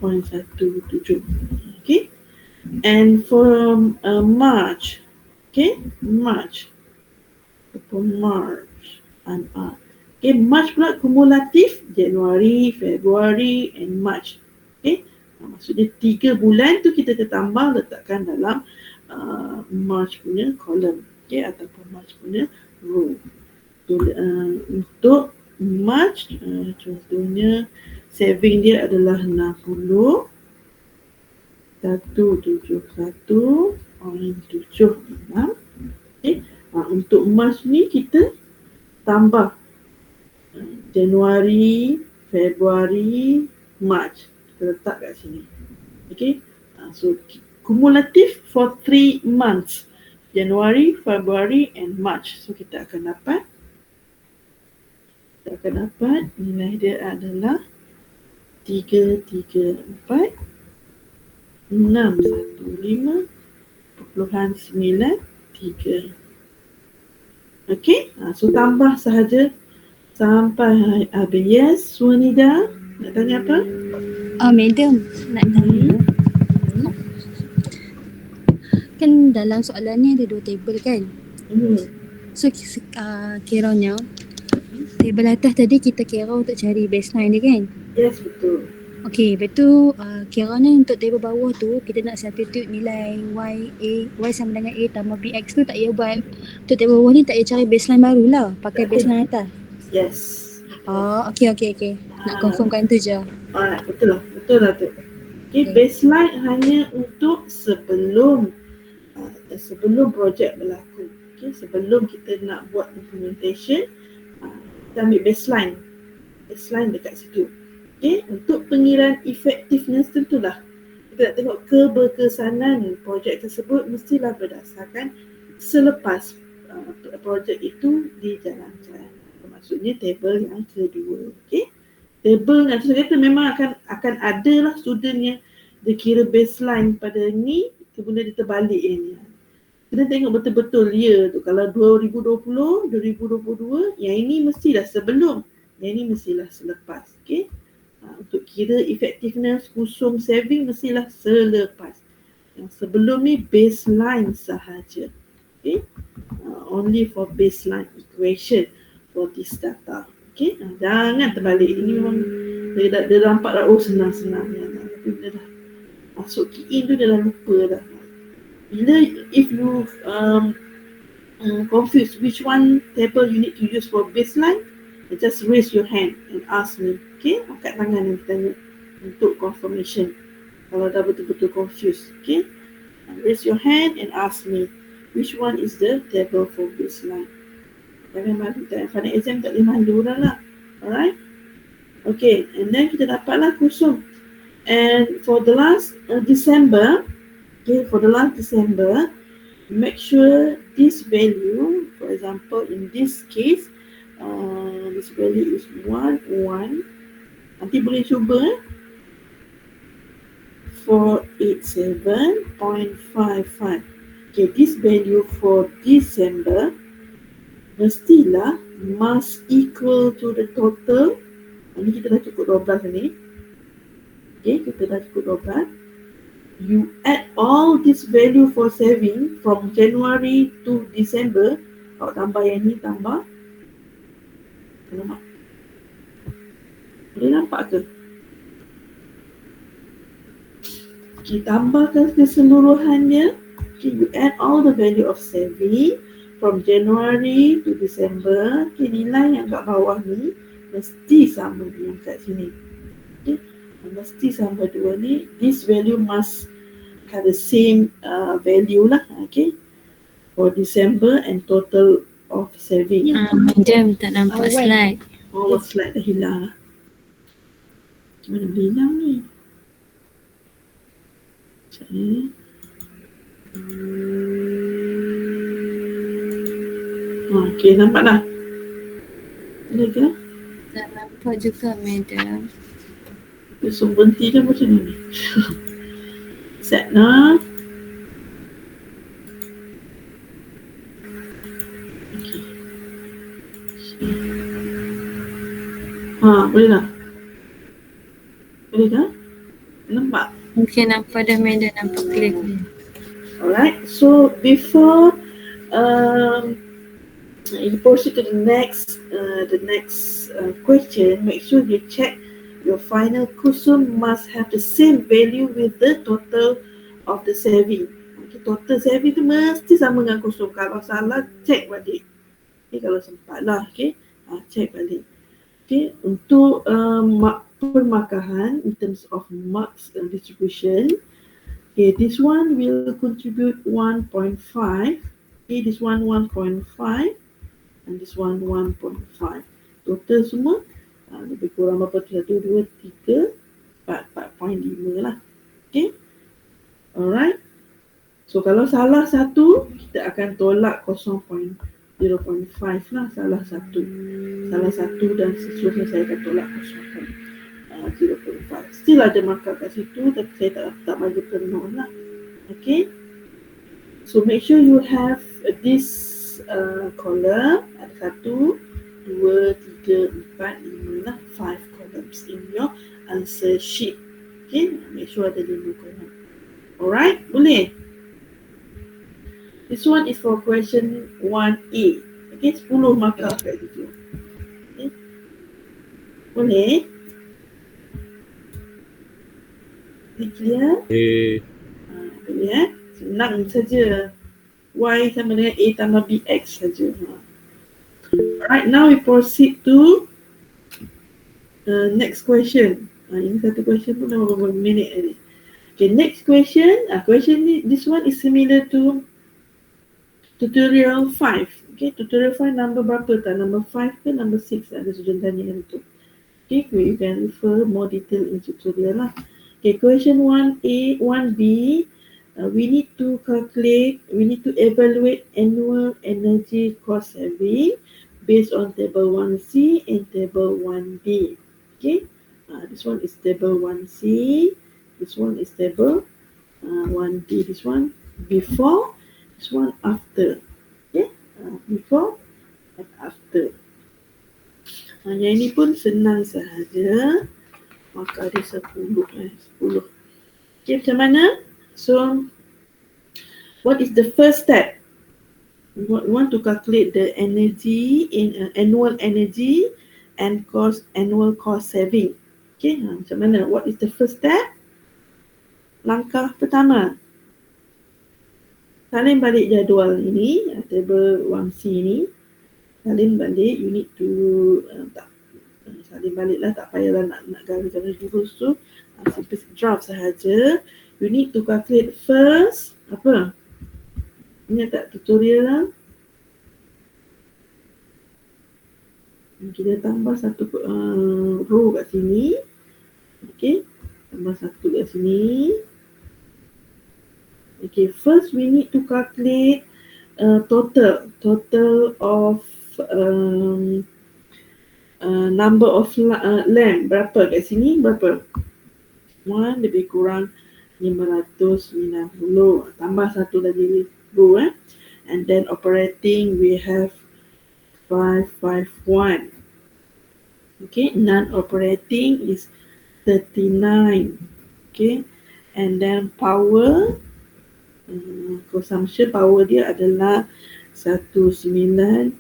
444.17. Okay. And for March, okay, March and okay, March pula kumulatif Januari, Februari and March. Okay, maksudnya 3 bulan tu kita tambah letakkan dalam March punya column, okay, ataupun March punya row. Untuk March, contohnya saving dia adalah 60 171.76. Okay. Untuk March ni kita tambah Januari, Februari, March. Kita letak kat sini. Okay. So cumulative for 3 months. January, February and March. So kita akan dapat nilai dia adalah 315.93. Okey, so tambah sahaja sampai habis. Yes, Sunida, nak tanya apa? Madam, nak tanya. Kan dalam soalan ni ada 2 table kan? So kiranya table atas tadi kita kira untuk cari baseline dia kan? Yes, betul. Okey, lepas tu kiranya untuk table bawah tu kita nak substitute nilai y sama dengan a tambah bx tu tak payah buat. Untuk table bawah ni tak payah cari baseline baru lah, pakai baseline atas. Yes. Okey. Nak confirmkan tu je. Betul lah tu. Okay, baseline hanya untuk sebelum projek berlaku. Okay, sebelum kita nak buat implementation, kita ambil baseline dekat situ. Okay, untuk pengiraan effectiveness tentulah kita nak tengok keberkesanan projek tersebut mestilah berdasarkan selepas projek itu dijalankan. Maksudnya table yang kedua. Okay, table yang saya kata memang akan ada lah student yang dia kira baseline pada ni, kemudian dia terbalik ni. Kena tengok betul-betul ya tu. Kalau 2020, 2022, yang ini mestilah sebelum, yang ini mestilah selepas. Okay, untuk kira effectiveness kusum saving mestilah selepas. Yang sebelum ni baseline sahaja. Okay, only for baseline equation for this data. Okay, jangan terbalik. Ini memang dia nampak dah senang-senang ya. Tapi bila dah masuk key in tu dia dah lupa dah. Bila if you confused which one table you need to use for baseline, just raise your hand and ask me. Okay, angkat tangan dan tanya untuk confirmation. Kalau dah betul-betul confused, okay, raise your hand and ask me which one is the table for baseline. Jangan malu, final exam tak boleh malu dah lah. Alright, okay, and then kita dapatlah kusum. And for the last December, make sure this value, for example, in this case, this value is 1. Nanti boleh cuba 487.55. Okay, this value for December mestilah must equal to the total. Ini kita dah cukup 12 ni. Okay, kita dah cukup 12. You add all this value for saving from January to December. Awak tambah yang ni, tambah. Nampak? Boleh nampak ke? Okay, tambahkan keseluruhannya. Okay, you add all the value of saving from January to December. Okay, nilai yang kat bawah ni mesti sama dengan kat sini. Okay, mesti sama dua ni. This value must have the same value lah. Okay, for December and total of saving. Jam tak nampak slide. Oh, slide dah hilang lah. Mana boleh hilang ni? Sekejap ni. Okay, nampak dah? Ada ke? Tak nampak juga, madam. So, berhenti dia macam ni. Set lah. Boleh tak? Boleh tak? Nampak? Mungkin nampak dah, madam. Nampak clear. Alright, so before you proceed to the next question, make sure you check your final kusum must have the same value with the total of the saving. Okay, total saving tu mesti sama dengan kusum. Kalau salah, check balik. Okay, kalau sempat lah, okay, check balik. Okay, untuk permakahan in terms of marks distribution, okay, this one will contribute 1.5. Okay, this one 1.5 and this one 1.5. Total semua lebih kurang berapa tu? 1, 2, 3, 4.5 lah. Okay, alright. So kalau salah satu, kita akan tolak 0.05 lah, salah satu dan seterusnya saya akan tolak 0.05. Still ada markah kat situ, tapi saya tak bagi penuh lah. Okay, so make sure you have this column. Ada 1, 2, 3, 4, 5 lah, 5 columns in your answer sheet. Okay, make sure ada 5 column. Alright, boleh? This one is for question 1A. Okay, 10 markah kat situ. Okay, boleh? Clear? Boleh senang saja. Y sama dengan A tambah BX saja. Alright, now we proceed to next question. Ini satu question pun dah berapa minit ni. Okay, next question. Question ni, this one is similar to tutorial 5. Okay, tutorial 5 number berapa tak? Number 5 ke number 6? Ada student tanya yang itu. Okay, you can refer more detail in tutorial lah. Okay, question 1A, 1B. We need to evaluate annual energy cost saving based on table 1C and table 1B. Okay, this one is table 1C, this one is table 1B, this one before, this one after. Okay, before and after. Yang ini pun senang sahaja. Maka ada 10. Okay, macam mana? So, what is the first step? We want to calculate the energy in annual energy and annual cost saving. Okay, macam mana? What is the first step? Langkah pertama, salin balik jadual ini, table 1C ni. Salin balik, you need to salin balik lah, tak payahlah nak garis-garis dulu. So, simple draft sahaja. You need to calculate first, apa? Ingat tak tutorial lah? Kita tambah satu row kat sini. Okay, tambah satu kat sini. Okay, first we need to calculate total of number of lamp. Berapa kat sini? Berapa? 1 lebih kurang 590. Tambah satu lagi row. And then operating we have 551. Okay, non-operating is 39. Okay, and then power, consumption power dia adalah 19260.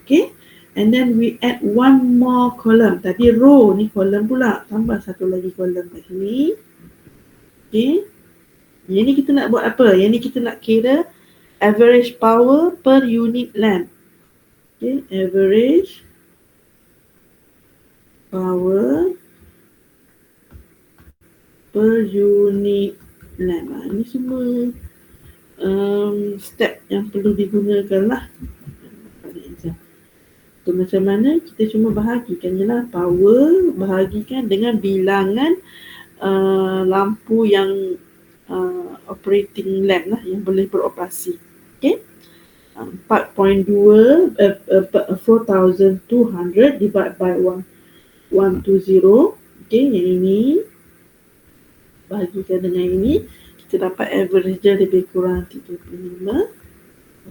Okay, and then we add one more column. Tadi row ni column pula, tambah satu lagi column kat sini. Okay, yang ni kita nak buat apa? Yang ni kita nak kira average power per unit lamp. Okay, average power per unit lamp. Ini semua step yang perlu digunakan lah. So, macam mana kita cuma bahagikan je lah power, bahagikan dengan bilangan lampu yang operating lamp lah, yang boleh beroperasi. Okay, 4.2 4,200 divided by 120. Okay, yang ini bahagikan dengan ini, kita dapat average dia lebih kurang 35.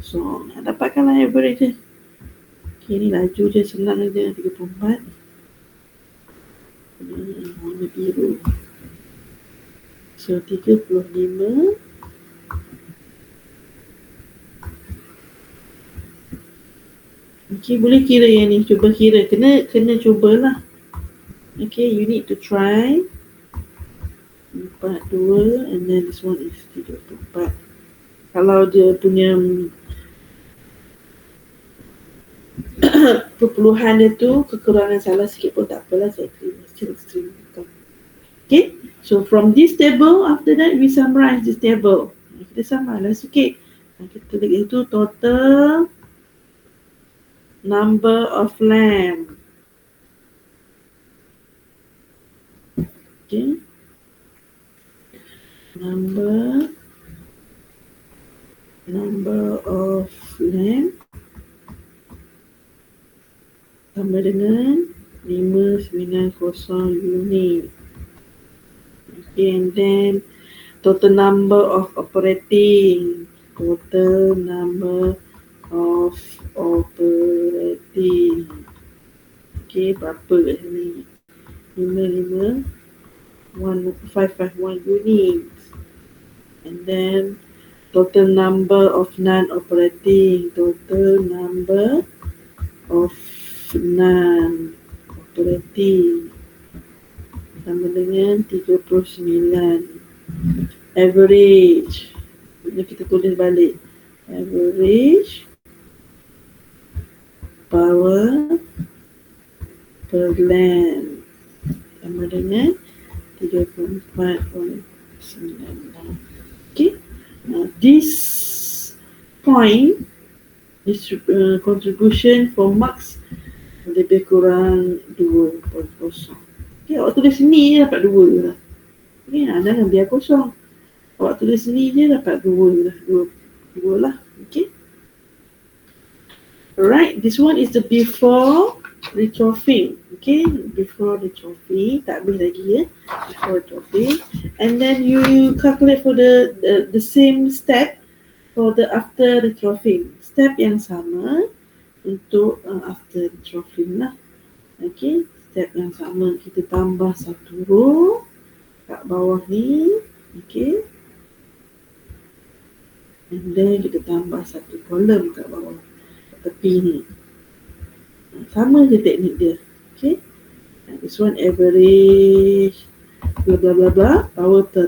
So, dapatkanlah average dia. Okay, ni laju je, senang je, 34. Warna biru. So, 35. Okay, boleh kira yang ni. Cuba kira. Kena cubalah. Okay, you need to try. 42 and then this one is 34. Kalau dia punya perpuluhan dia tu kekurangan salah sikit pun tak apalah, saya terima. Still. Okay, so from this table, after that we summarize this table. Kita summarize sikit. Kita lihat itu total number of lamp. Okay, number of lamp sama dengan 590 unit. Okay, and then total number of operating. Okay, berapa kat sini? 551 units. And then total number of non-operating. Total number of non-operating sama dengan 39. Average, ini kita tulis balik. Average power per lamp sama dengan 34.9. Okay, now this point, this contribution for marks lebih kurang 2.0. Okay, awak tulis sini je dapat 2 lah. Okay, jangan biar kosong. Awak tulis sini je dapat 2 lah. 2 lah. Okay. Alright, this one is the before retrofitting. Okay, before retrofitting, tak habis lagi ya. Before retrofitting, and then you calculate for the same step for the after retrofitting. Step yang sama untuk after retrofitting lah. Okay, step yang sama, kita tambah satu row kat bawah ni. Okay, and then kita tambah satu column kat bawah tepi ni. Sama je teknik dia. Okay, and this one average blah blah blah blah power per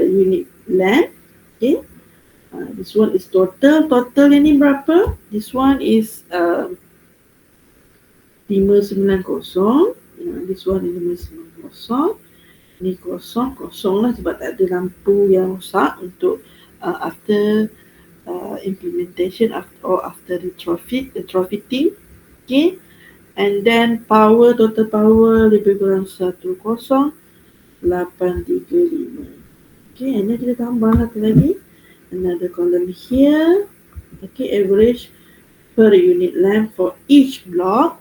unit lamp. Okay, this one is total yang ni berapa? This one is 590. This one is 590. Ni kosong lah sebab tak ada lampu yang rosak untuk after implementation after retrofitting. Okay, and then power, total power lebih kurang 10835. Okay, and then kita tambah satu lagi, another column here. Okay, average per unit lamp for each block.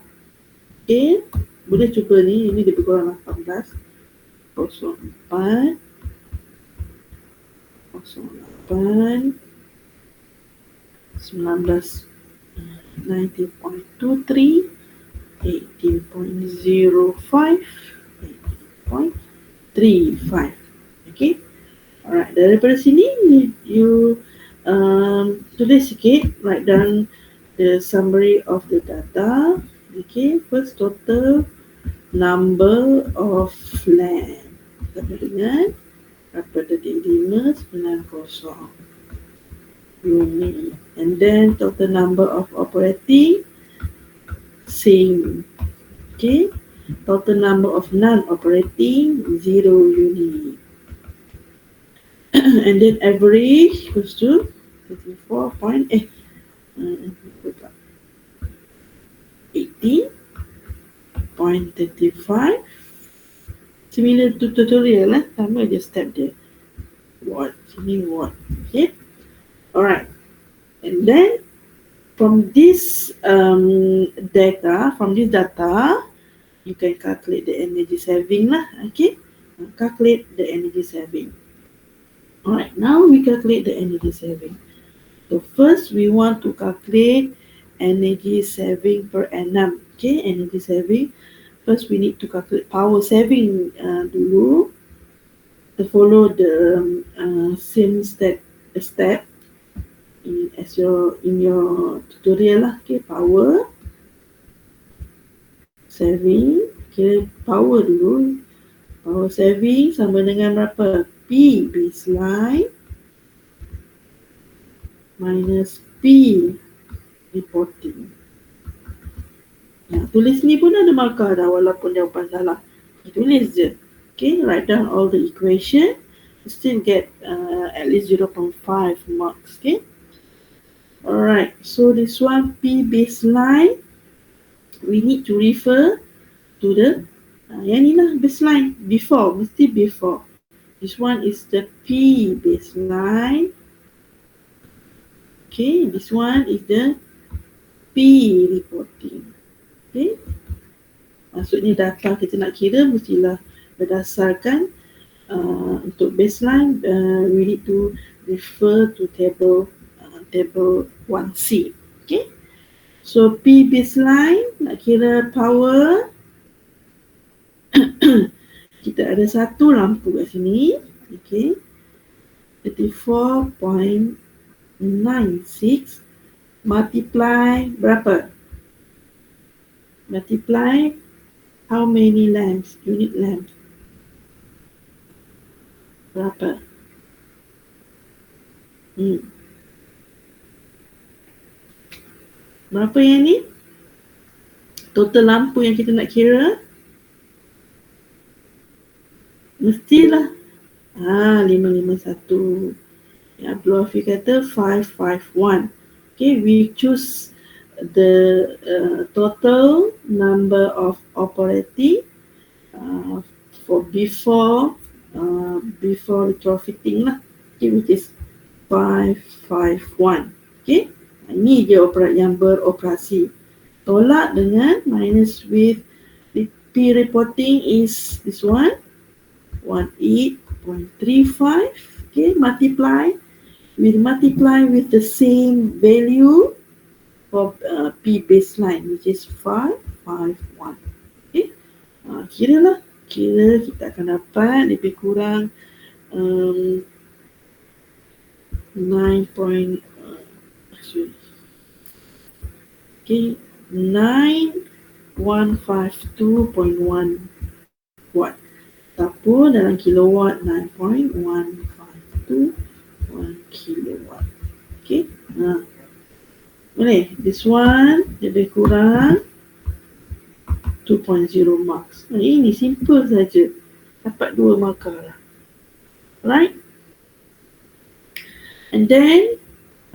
Okay, boleh cuba ni, ini lebih kurang 18. 04 08 19.23, 18.05, 18.35. Okay. Alright, daripada sini you tulis sikit, write down the summary of the data. Okay, first total number of land. Sama dengan berapa detik 590 unit. And then total number of operating, same. Okay, total number of non-operating, 0 unit. And then average equals to 80.35. Similar to tutorial lah, sama je step dia. Watt, sini watt. Okay. Alright. And then from this data, you can calculate the energy saving lah. Okay. Calculate the energy saving. Alright, now we calculate the energy saving. So first we want to calculate energy saving per annum. Okay, energy saving. First we need to calculate power saving dulu. To follow the same step in your tutorial lah. Okay, power saving. Okay, power dulu. Power saving sama dengan berapa? P baseline minus P reporting. Tulis ni pun ada markah dah walaupun jawapan salah. Tulis je. Okay, write down all the equation. You still get at least 0.5 marks. Okay. Alright, so this one P baseline, we need to refer to the yang ni lah baseline, before, mesti before. This one is the P baseline. Okay, this one is the P reporting. Okay, maksudnya data kita nak kira mestilah berdasarkan untuk baseline, we need to refer to table 1C. Okay, so P baseline nak kira power. Kita ada satu lampu kat sini. Okay, 34.96 multiply berapa? Multiply how many lamps? Unit lamps. Berapa? Berapa yang ni? Total lampu yang kita nak kira. Mestilah 551. Ya, Abdul Afiq kata 551. Okay, we choose the total number of operating for before retrofitting lah. Okay, which is 551. Okay, ini je yang beroperasi. Tolak dengan minus with P reporting is this one. 18.35. Okay, multiply with the same value for P baseline, which is 551. Okay, kira kita akan dapat lebih kurang 9152.1 watt. Ataupun dalam kilowatt 9.152 kilowatt. Okay, boleh. This one lebih kurang 2.0 marks. Ini simple saja, dapat 2 markah lah. Right? And then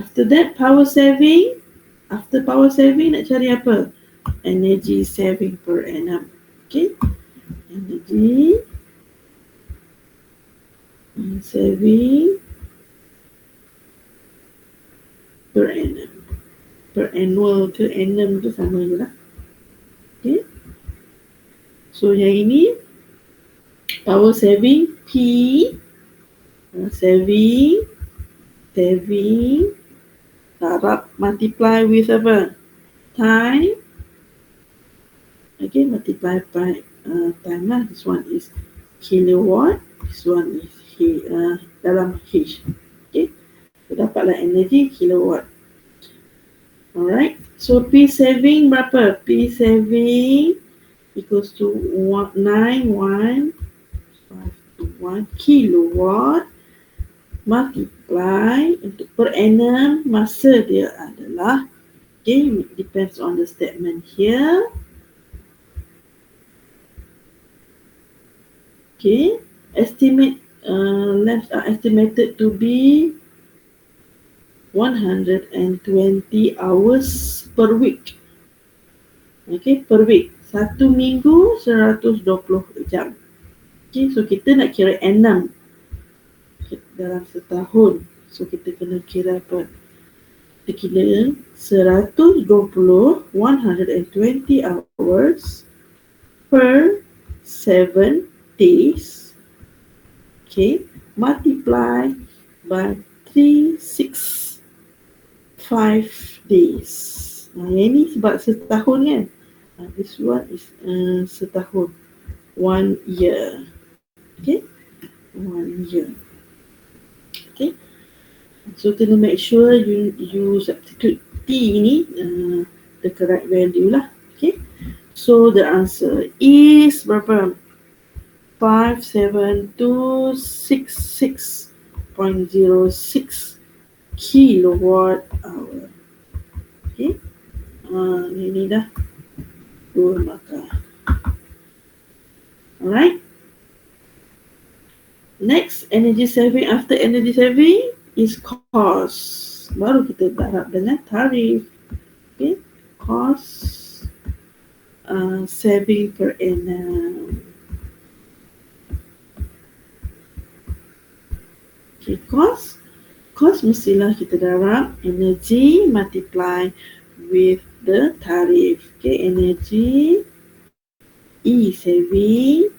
after that power saving. After power saving nak cari apa? Energy saving per annum. Okay, energy saving per annum. Per annual ke annum tu sama je lah. Okay, so yang ini power saving P saving saving, darab multiply with apa? Time. Okay, multiply by time lah. This one is kilowatt. This one is dalam H. Okay, so dapatlah energy kilowatt. Alright, so P saving berapa? P saving equals to 9,151 kilowatt multiply untuk per annum masa dia adalah, okay, it depends on the statement here. Okay, lamps are estimated to be 120 hours per week. Okay, per week. Satu minggu 120 jam. Okay, so kita nak kira 6 dalam setahun. So kita kena kira apa? Kita kira 120 hours per 7 days. Okay, multiply by 365 days. Yang ni sebab setahun kan. This one is setahun. 1 year. Okay, 1 year. Okay, so kena make sure you substitute T ni the correct value lah. Okay, so the answer is berapa? 57266.06 kilowatt hour. Okay, ini dah 2 markah. Alright, next energy saving. After energy saving is cost. Baru kita darab dengan tarif. Okay, cost saving per annum. Okay, cost mestilah kita darab energy multiply with the tarif. Okay, energy E saving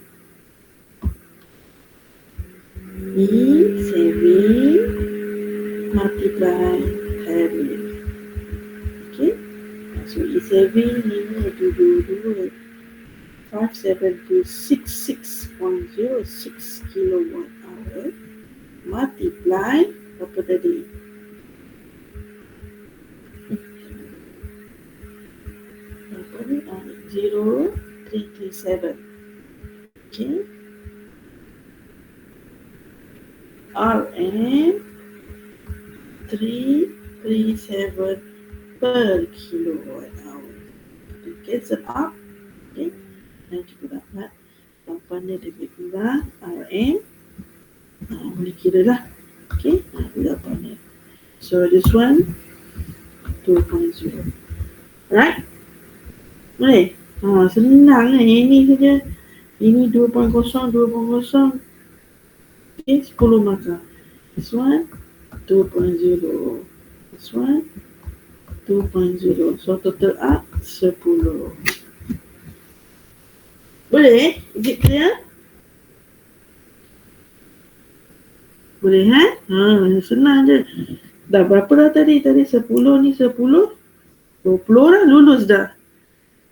multiply tarif. Okay, so E saving ni dulu 57266.06 kilowatt hour multiply apa tadi? Apa ni? 0337. Okay. Rm 337 per kilowatt hour. Kita cancel up. Okay. Dan kita dapat jawapan dia lebih kurang Rm. Boleh kira lah. Okay, jawapannya. So this one 2.0. Right? Boleh? Senang lah. Ini saja. Ini 2.0. Okay, 10 markah. This one 2.0. This one 2.0. So total up 10. Boleh? Is it clear? Boleh senang je. Dah berapa dah tadi? Tadi 10 ni 10. 20 dah lulus dah.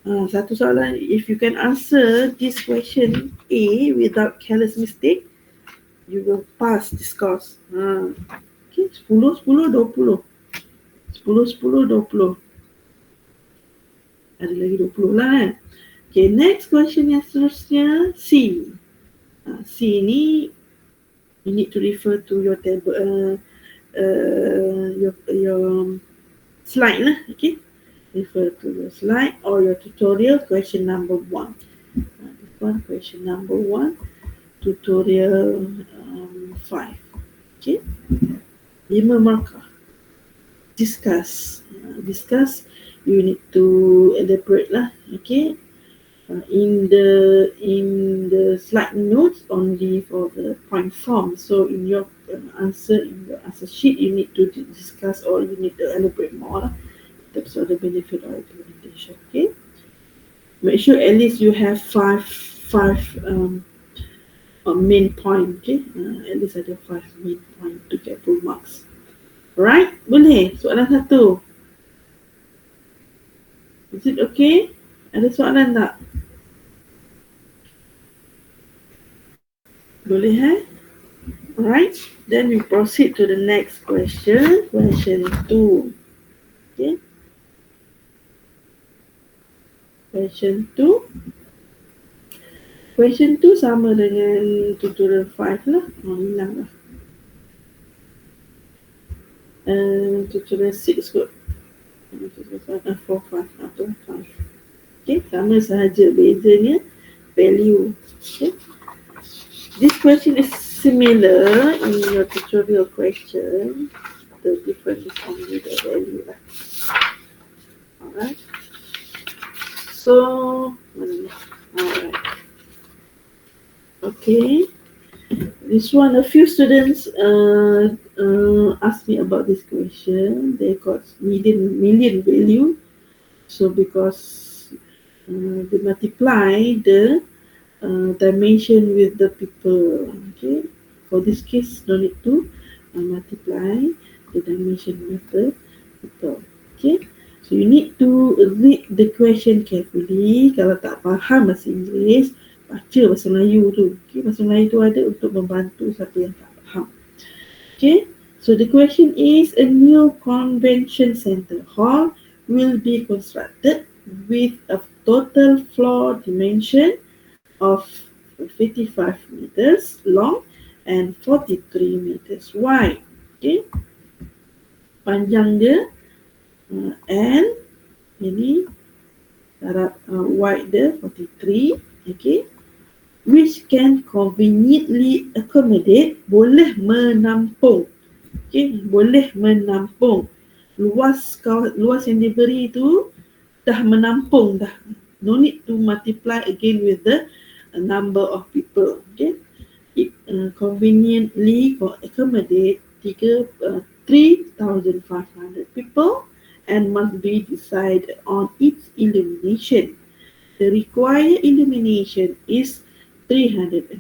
Satu soalan, if you can answer this question A without careless mistake, you will pass this course. Okay, 10, 20. 10, 20. Ada lagi 20 lah kan. Okay, next question yang seterusnya C. C ni you need to refer to your table, your slide lah. Okay, refer to your slide or your tutorial question number 1. This one question number 1, tutorial 5. Okay, 5 markah. Discuss. You need to elaborate lah. Okay, in the slide notes only for the point form. So in your answer sheet, you need to discuss or you need to elaborate more in terms of the benefit or implementation. Okay, make sure at least you have five main point. Okay, at least ada 5 main point to get full marks. Right? Boleh? Soalan satu. Is it okay? Ada soalan tak? Boleh Alright, then we proceed to the next question. Question 2. Okay. Question 2. Question 2 sama dengan tutorial 5 lah. Hilang lah. Tutorial 6 kot. 4, 5 atau 5. Okay, sama sahaja, bezanya value. Okay. This question is similar in your tutorial question. The difference is only the value lah. Alright. So, alright. Okay. This one, a few students asked me about this question. They got million value. So because they multiply the dimension with the people. Okay. For this case, no need to multiply the dimension with the people. Okay. So you need to read the question carefully. Kalau tak faham bahasa Inggeris, baca bahasa Melayu tu. Okay, bahasa Melayu tu ada untuk membantu siapa yang tak faham. Okay, so the question is, a new convention center hall will be constructed with a total floor dimension of 55 meters long and 43 meters wide. Okay, panjang dia and ini wide dia 43. Okay, which can conveniently accommodate, boleh menampung. Okay, boleh menampung. Luas yang diberi itu dah menampung dah. No need to multiply again with the number of people. Okay, it conveniently accommodate 3,500 people and must be decided on its illumination. The required illumination is 340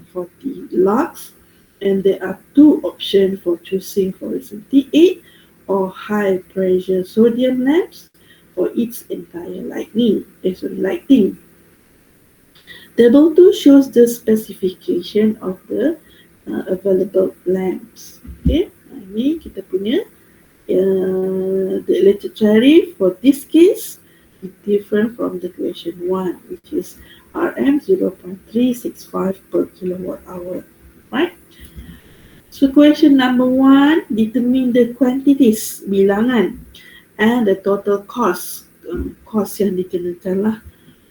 lux, and there are two options for choosing fluorescent T8 or high pressure sodium lamps for its entire lighting. Table 2 shows the specification of the available lamps. Okay, ini kita punya the electric tariff for this case is different from the question 1, which is RM 0.365 per kilowatt hour. Right? So question number 1, determine the quantities, bilangan, and the total cost, cost yang dikenakan lah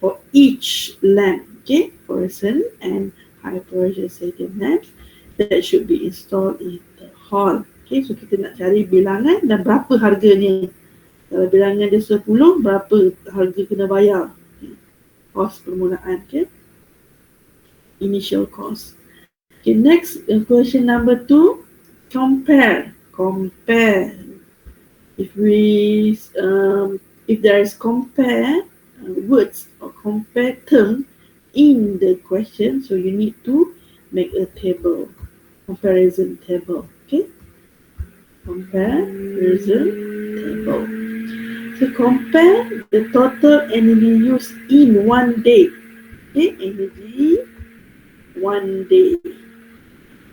for each lamp. Okay, fluorescent and high pressure sodium lamps that should be installed in the hall. Okay, so kita nak cari bilangan dan berapa harganya. Kalau bilangan dia 10, berapa harga kena bayar? Okay. Kos permulaan. Okay, initial cost. Okay, next question number 2, compare. If there is compare words or compare term in the question, so you need to make a table, comparison table. Okay, comparison table. So compare the total energy used in one day. Okay, energy 1 day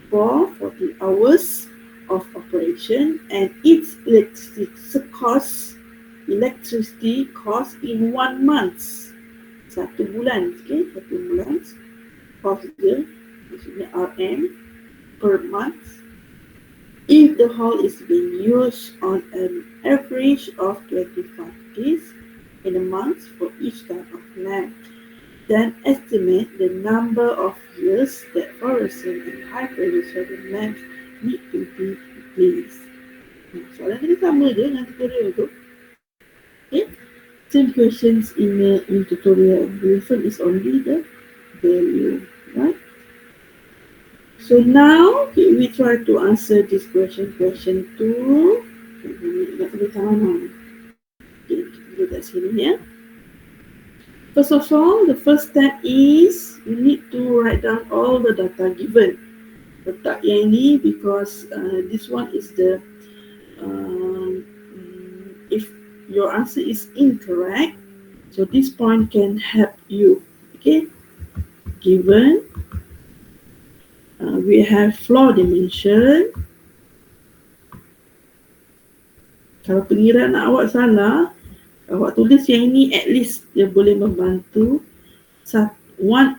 for 40 hours of operation, and its electricity cost in 1 month. 1 bulan. Okay, 1 bulan cost dia maksudnya RM per month. If the hall is being used on an average of 25 days in a month for each type of lamp, then estimate the number of years that fluorescent and high pressure sodium lamps need to be replaced. Soalan ini sama je dengan tutorial tu. Okay, same questions in tutorial. The difference is only the value, right? So now we try to answer this question. Question 2. Okay, kita kat sini ya. First of all, the first step is you need to write down all the data given. Letak yang ini because this one is the your answer is incorrect. So this point can help you. Okay, given we have floor dimension. Kalau pengiran awak salah, awak tulis yang ini, at least dia boleh membantu 1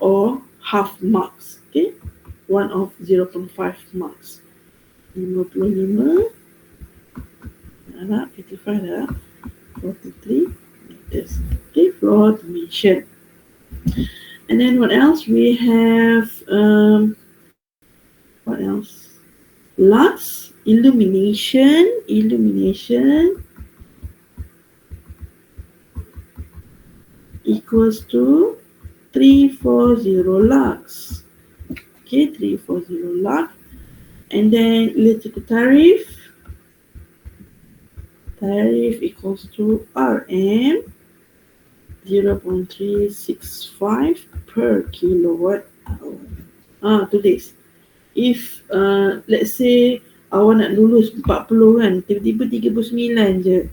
or half marks. Okay, 1 of 0.5 marks. 55 dah, 55 dah, 43 meters. Okay, floor dimension. And then what else? We have what else? Lux, illumination equals to 340 lux. Okay, 340 lux. And then electrical tariff equals to RM 0.365 per kilowatt hour. Tulis. If let's say awak nak lulus 40 kan, tiba-tiba 39 je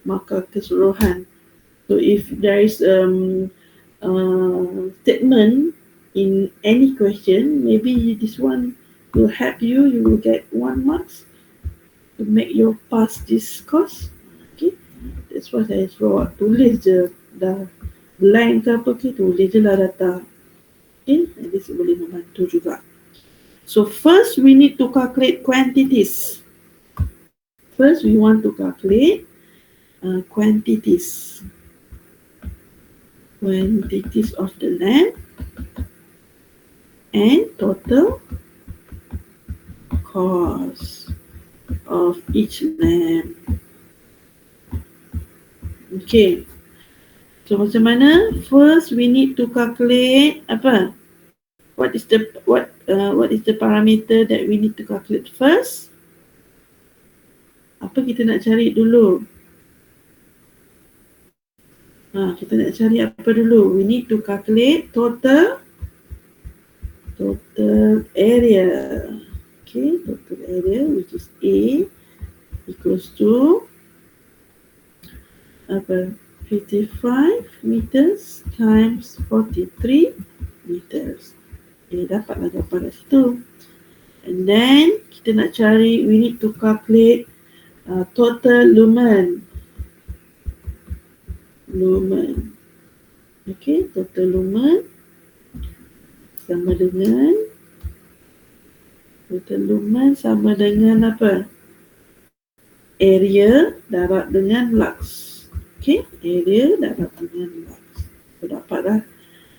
markah keseluruhan. So if there is statement in any question, maybe this one will help you. You will get 1 marks to make you pass this course. Okay, that's what I wrote. Tulis je dah blank ke apa ke, tulis je lah data. Okay, and this boleh membantu juga. So first we need to calculate quantities. First we want to calculate quantities of the lamp and total cost of each lamp. Okay, so macam mana? First we need to calculate apa? What is the parameter that we need to calculate first? Apa kita nak cari dulu? Kita nak cari apa dulu? We need to calculate total area. Okay, total area which is A equals to apa? 55 meters times 43 meters. Dapatlah jawapan dari situ. And then kita nak cari, we need to calculate total lumen. Okay, total lumen sama dengan apa? Area darab dengan lux. Okay, area darab dengan lux. So dapatlah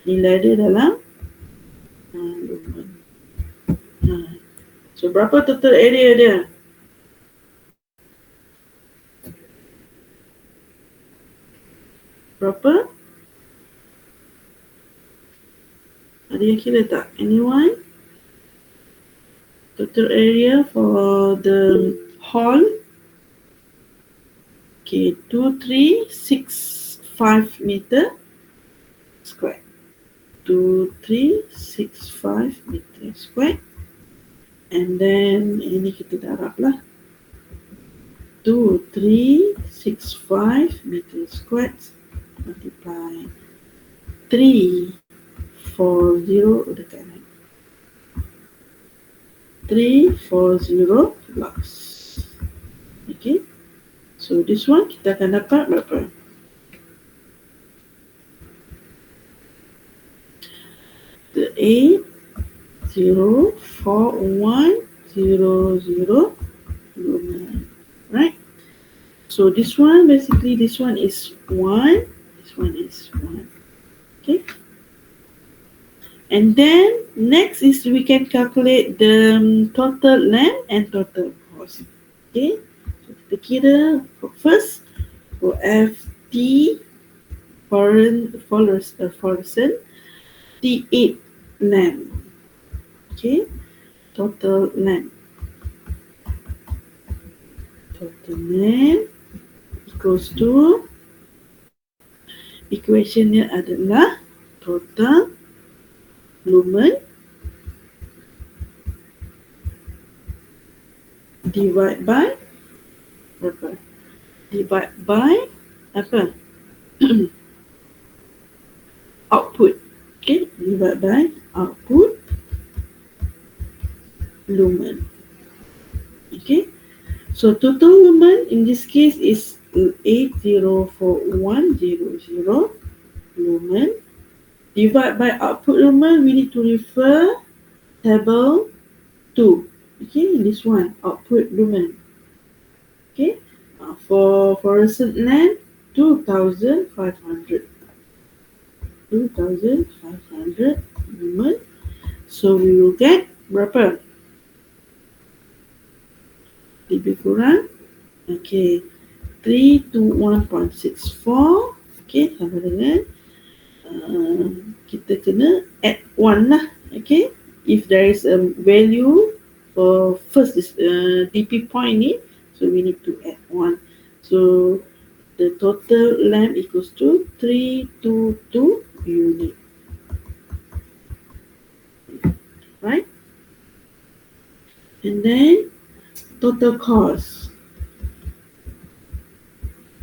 nilai dia dalam lumen. So berapa total area dia? Berapa? Ada yang kira tak? Anyone? Total area for the hall? Okay, 2365 meter square. 2365 meter square. And then ini kita darab lah. 2365 meter square multiply 340 dekat ni. 340 lux. Okay. So this one kita akan dapat berapa? The 804,100 lumen. Right? So this one, basically this one is 1. This one is 1. Okay. And then next is we can calculate the total length and total cost. Okay. So kita kira first for FT fluorescent T8 lamp. Okay. Total lamp. Total lamp equals to, equationnya adalah total lumen divide by berapa? Divide by apa? Output. Okay, divide by output lumen. Okay, so total lumen in this case is 804,100 lumen. Divide by output lumen, we need to refer table 2. Okay, this one, output lumen. Okay, for fluorescent lamp, 2,500. 2,500 lumen. So we will get berapa? Lebih kurang. Okay, 321.64. Okay, sama dengan kita kena add 1 lah. Okay, if there is a value for first DP point ni, so we need to add 1. So the total lamp equals to 322 unit. Right? And then total cost.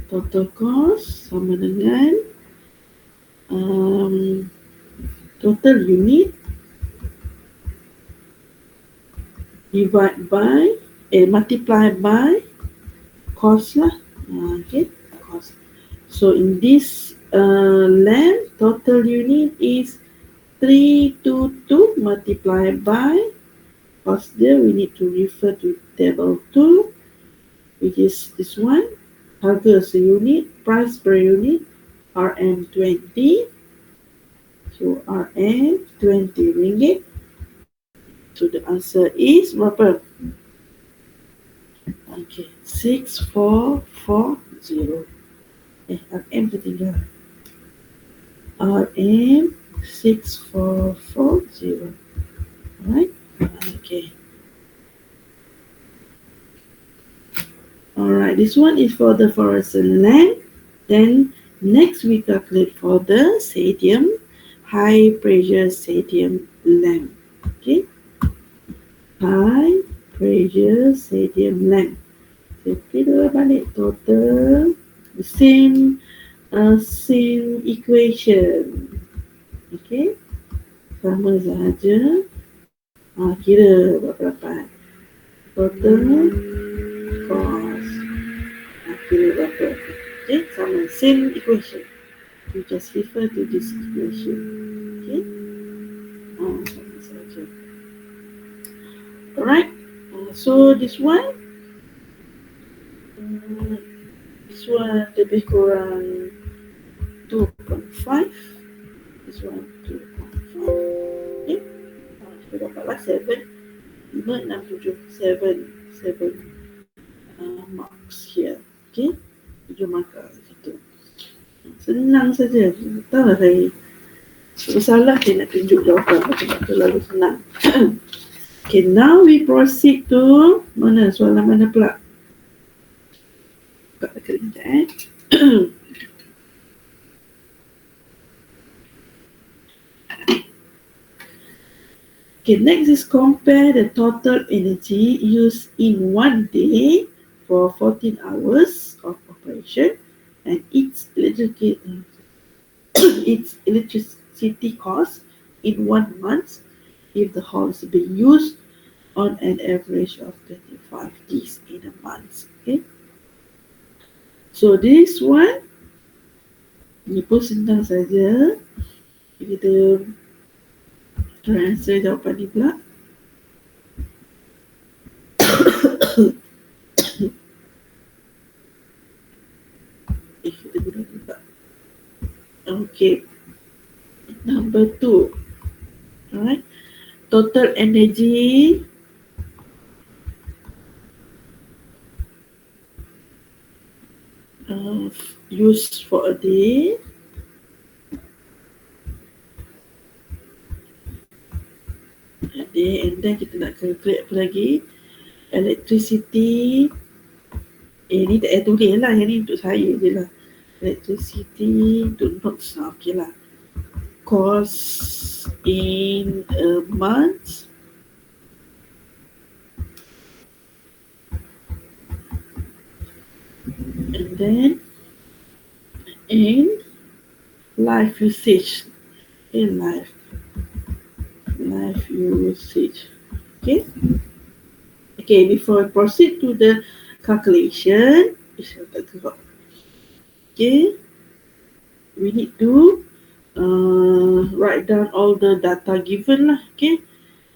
Total cost sama dengan total unit divide by multiply by cost lah. Okay, cost. So in this lamp, total unit is 322 multiplied by cost there. We need to refer to table 2, which is this one. Harga per unit, price per unit, RM20. So RM 20 ringgit. So the answer is berapa? Okay, 6440. RM tertinggal. RM 6440. Alright? Okay. Alright, this one is for the fluorescent lamp. Then next we calculate for the sodium, high pressure sodium lamp. Okay. High pressure sodium lamp. So kita balik total the same equation. Okay. Sama saja. Kira berapa dapat. Total cost. Kira berapa. Okay. Sama same equation. We just refer to this equation. Okay. Sama saja. Alright, so this one lebih kurang 2.5. This one 2.5. Okay, kita dapatlah 7, 5, 6, 7 marks here. Okay, 7 markah gitu. Senang saja. Tahu lah saya salah saya nak tunjuk jawapan macam terlalu senang. Okay, now we proceed to mana soalan mana pula? Buka kerja Okay, next is compare the total energy used in one day for 14 hours of operation and its electricity cost in 1 month if the hall is being used on an average of 25 days in a month. Okay. So this one, ini pun senang saja. Kita try answer jawapan ni pula. Kita guna juga. Okay. Number 2. Alright. Total energy used for a day. And then kita nak calculate apa lagi? Electricity. Ni tak payah tulis lah. Yang ni untuk saya je lah. Electricity untuk notes lah. Okay lah. Cost in a month. And then in life usage. In life usage. Okay. Okay, before we proceed to the calculation, okay, we need to write down all the data given lah, okay,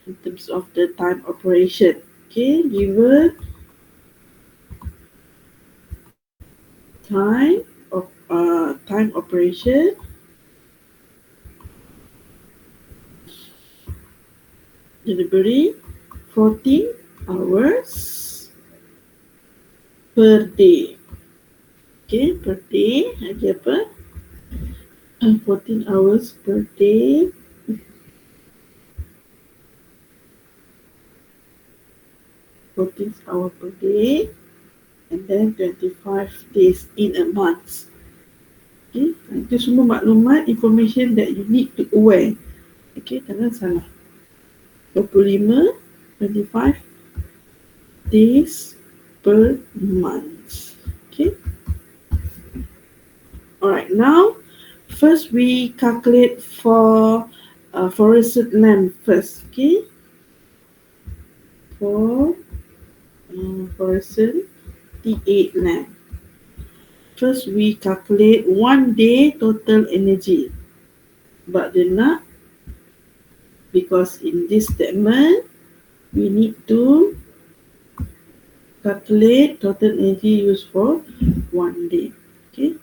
in terms of the time operation. Okay, given time operation delivery 14 hours per day. Okay, per day ada apa? 14 hours per day. 14 hours per day, and then 25 days in a month. Okay, itu semua maklumat, information that you need to aware. Okay, jangan salah. 25 days per month. Okay. Alright, now first we calculate for fluorescent lamp first. Okay. For fluorescent T8 lamp. First we calculate 1 day total energy. But they're not, because in this statement we need to calculate total energy used for 1 day. Okay,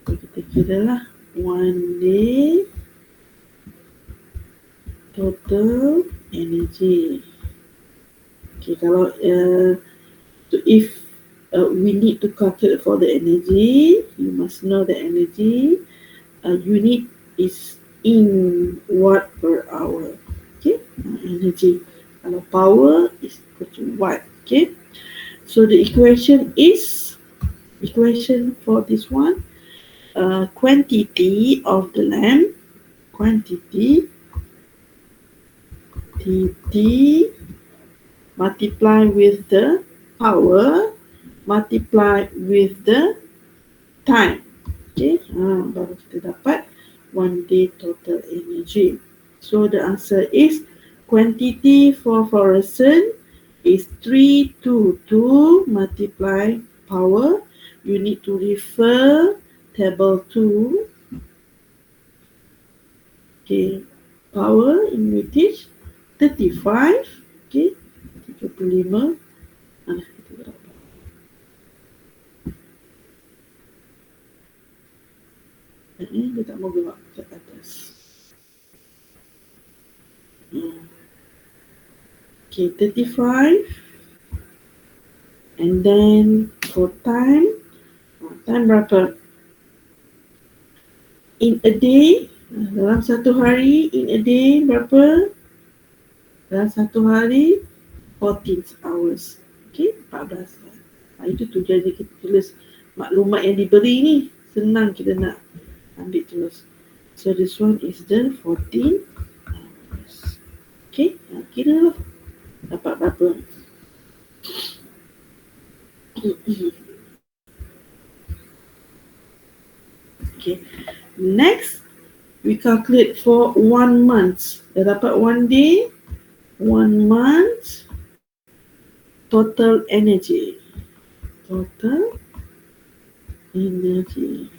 so kita kira lah 1 day total energy. Okay, kalau so if we need to calculate for the energy, you must know the energy unit is in watt per hour. Okay, energy. Kalau power is equal to watt. Okay, so the equation for this one, quantity of the lamp, quantity T multiply with the power multiply with the time. Okay, baru kita dapat 1 day total energy. So the answer is quantity for fluorescent is 322 multiply power. You need to refer table 2. Okay, power in wattage 35. Okay, 35. Dia tak mau gerak ke atas. Okay, 35. And then for time berapa? In a day, dalam satu hari, in a day berapa? Dalam satu hari 14 hours. Okay, 14. Itu tujuan dia kita tulis maklumat yang diberi ni. Senang kita nak ambil terus. So this one is the 14 hours. Okay, kira lah dapat berapa. Okay, next we calculate for 1 month. Dah dapat 1 day, 1 month total energy. Total energy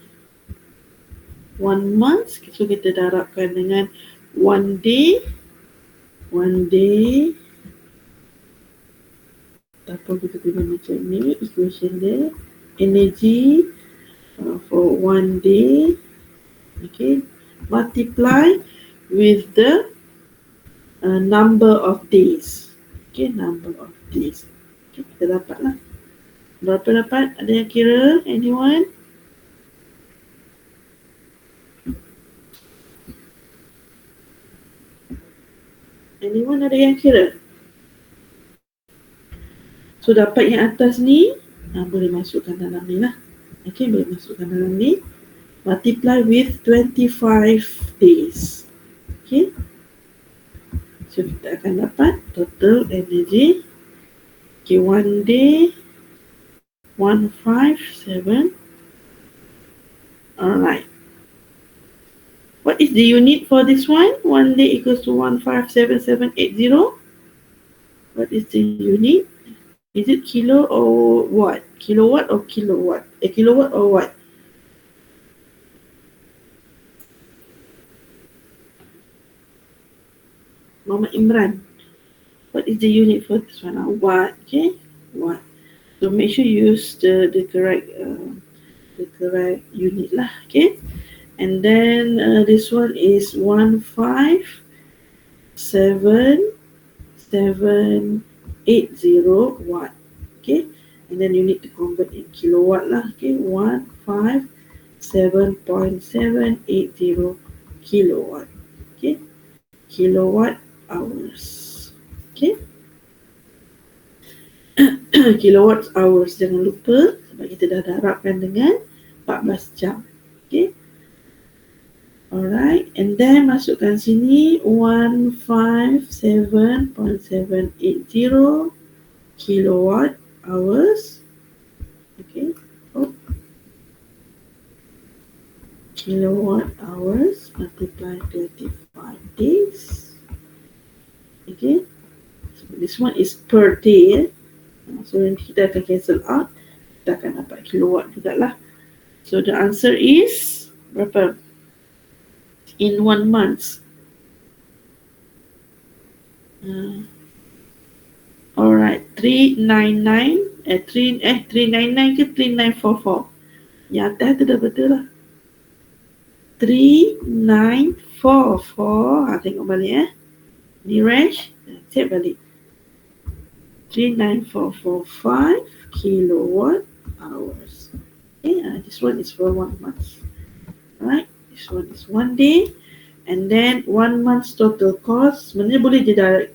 1 month, so kita darabkan dengan 1 day. 1 day ataupun kita guna macam ni equation dia, energy for 1 day, okay, multiply with the number of days. Okay, number of days. Okay, kita dapat lah. Berapa dapat? Ada yang kira? Anyone? Anyone ada yang kira? So dapat yang atas ni, boleh masukkan dalam ni lah. Okay, boleh masukkan dalam ni. Multiply with 25 days. Okay. So kita akan dapat total energy. Okay, 1 day 157 Alright. What is the unit for this one? 1 day equals to 157780. What is the unit? Is it kilo or watt? Kilowatt or kilowatt? A kilowatt or watt? Muhammad Imran. What is the unit for this one? Watt. Okay. Watt. So make sure you use the correct unit lah. Okay. And then this one is 157780 watt. Okay. And then you need to convert in kilowatt lah. Okay. 157.780 kilowatt. Okay. Kilowatt hours. Okay. Kilowatt hours, jangan lupa sebab kita dah darabkan dengan 14 jam. Okay. Alright, and then masukkan sini 157.780 kilowatt hours. Okay. Oh. Kilowatt hours multiply 25 days. Okay. So this one is per day. So nanti kita akan cancel out. Kita akan dapat kilowatt jugalah. So the answer is berapa? In 1 month. Alright, 399 399 ke 3944. Yang atas tu dah betul lah. 3944. Tengok balik Niresh, cek balik. 39445 kilowatt hours. Okay, this one is for 1 month. Alright. This one is 1 day, and then 1 month's total cost. Sebenarnya boleh je direct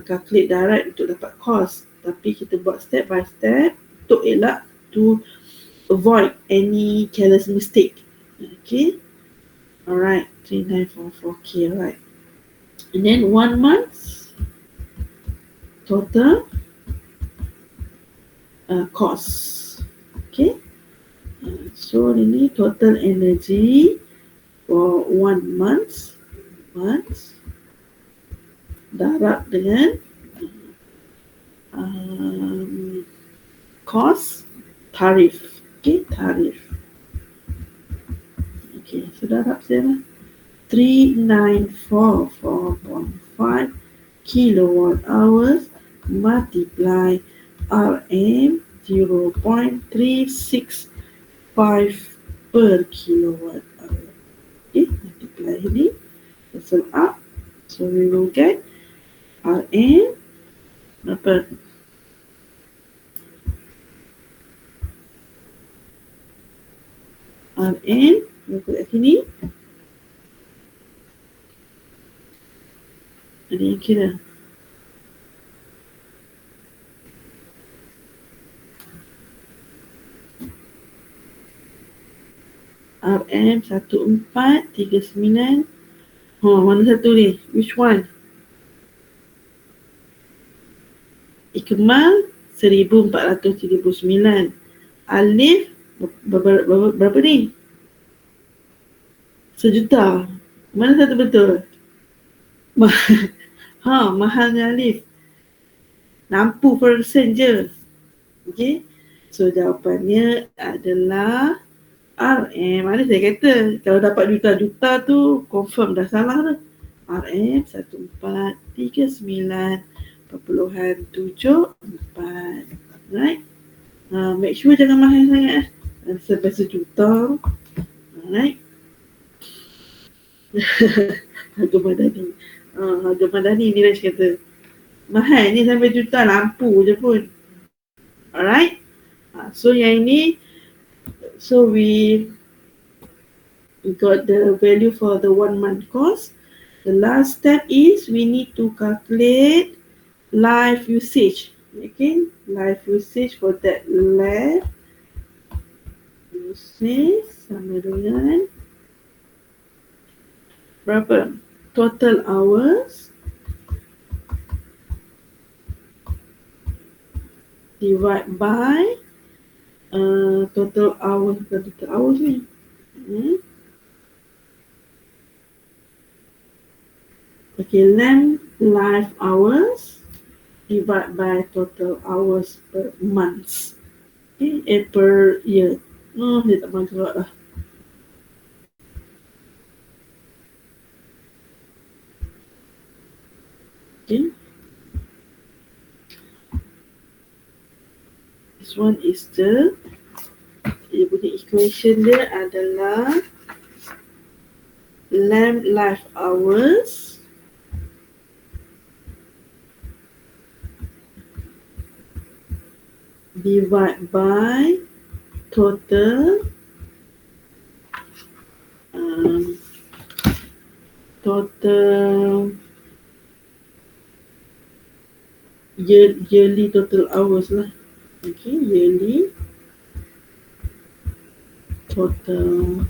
calculate direct untuk dapat cost, tapi kita buat step by step untuk elak to avoid any careless mistake. Okay, alright, 3944k, right? And then 1 month's total cost. Okay. So ini total energy for 1 month darab dengan cost tarif. Okay, tarif. Okay, so darab saya 3944.5 kilowatt hours multiply RM 0.365 per kilowatt hour. Okay, multiply ini, cancel up. So we will get RM berapa? RM, kita kat sini. Ada yang kira? RM 1439. Mana satu ni? Which one? Ikmal 1439. Alif berapa ni? 1 juta. Mana satu betul? Mahalnya Alif 60% je. Okay. So jawapannya adalah RM. Mana saya kata kalau dapat juta-juta tu confirm dah salah dah. RM 1439.74. Right? Make sure jangan mahal sangat sampai 1 juta. Alright. Harga madani. Harga madani ni Rash kata mahal ni sampai juta, lampu je pun. Alright. So yang ini, so we got the value for the 1 month cost. The last step is we need to calculate live usage. Okay, live usage for that lab usage sama dengan berapa? Total hours divide by total hours, bukan total hours ni. Okay, lamp life hours divide by total hours per month. Okay, per year. Dia tak mahu jawab lah. Okay. This one is dia punya equation dia adalah lamp life hours divide by total yearly total hours lah. Okay, yearly total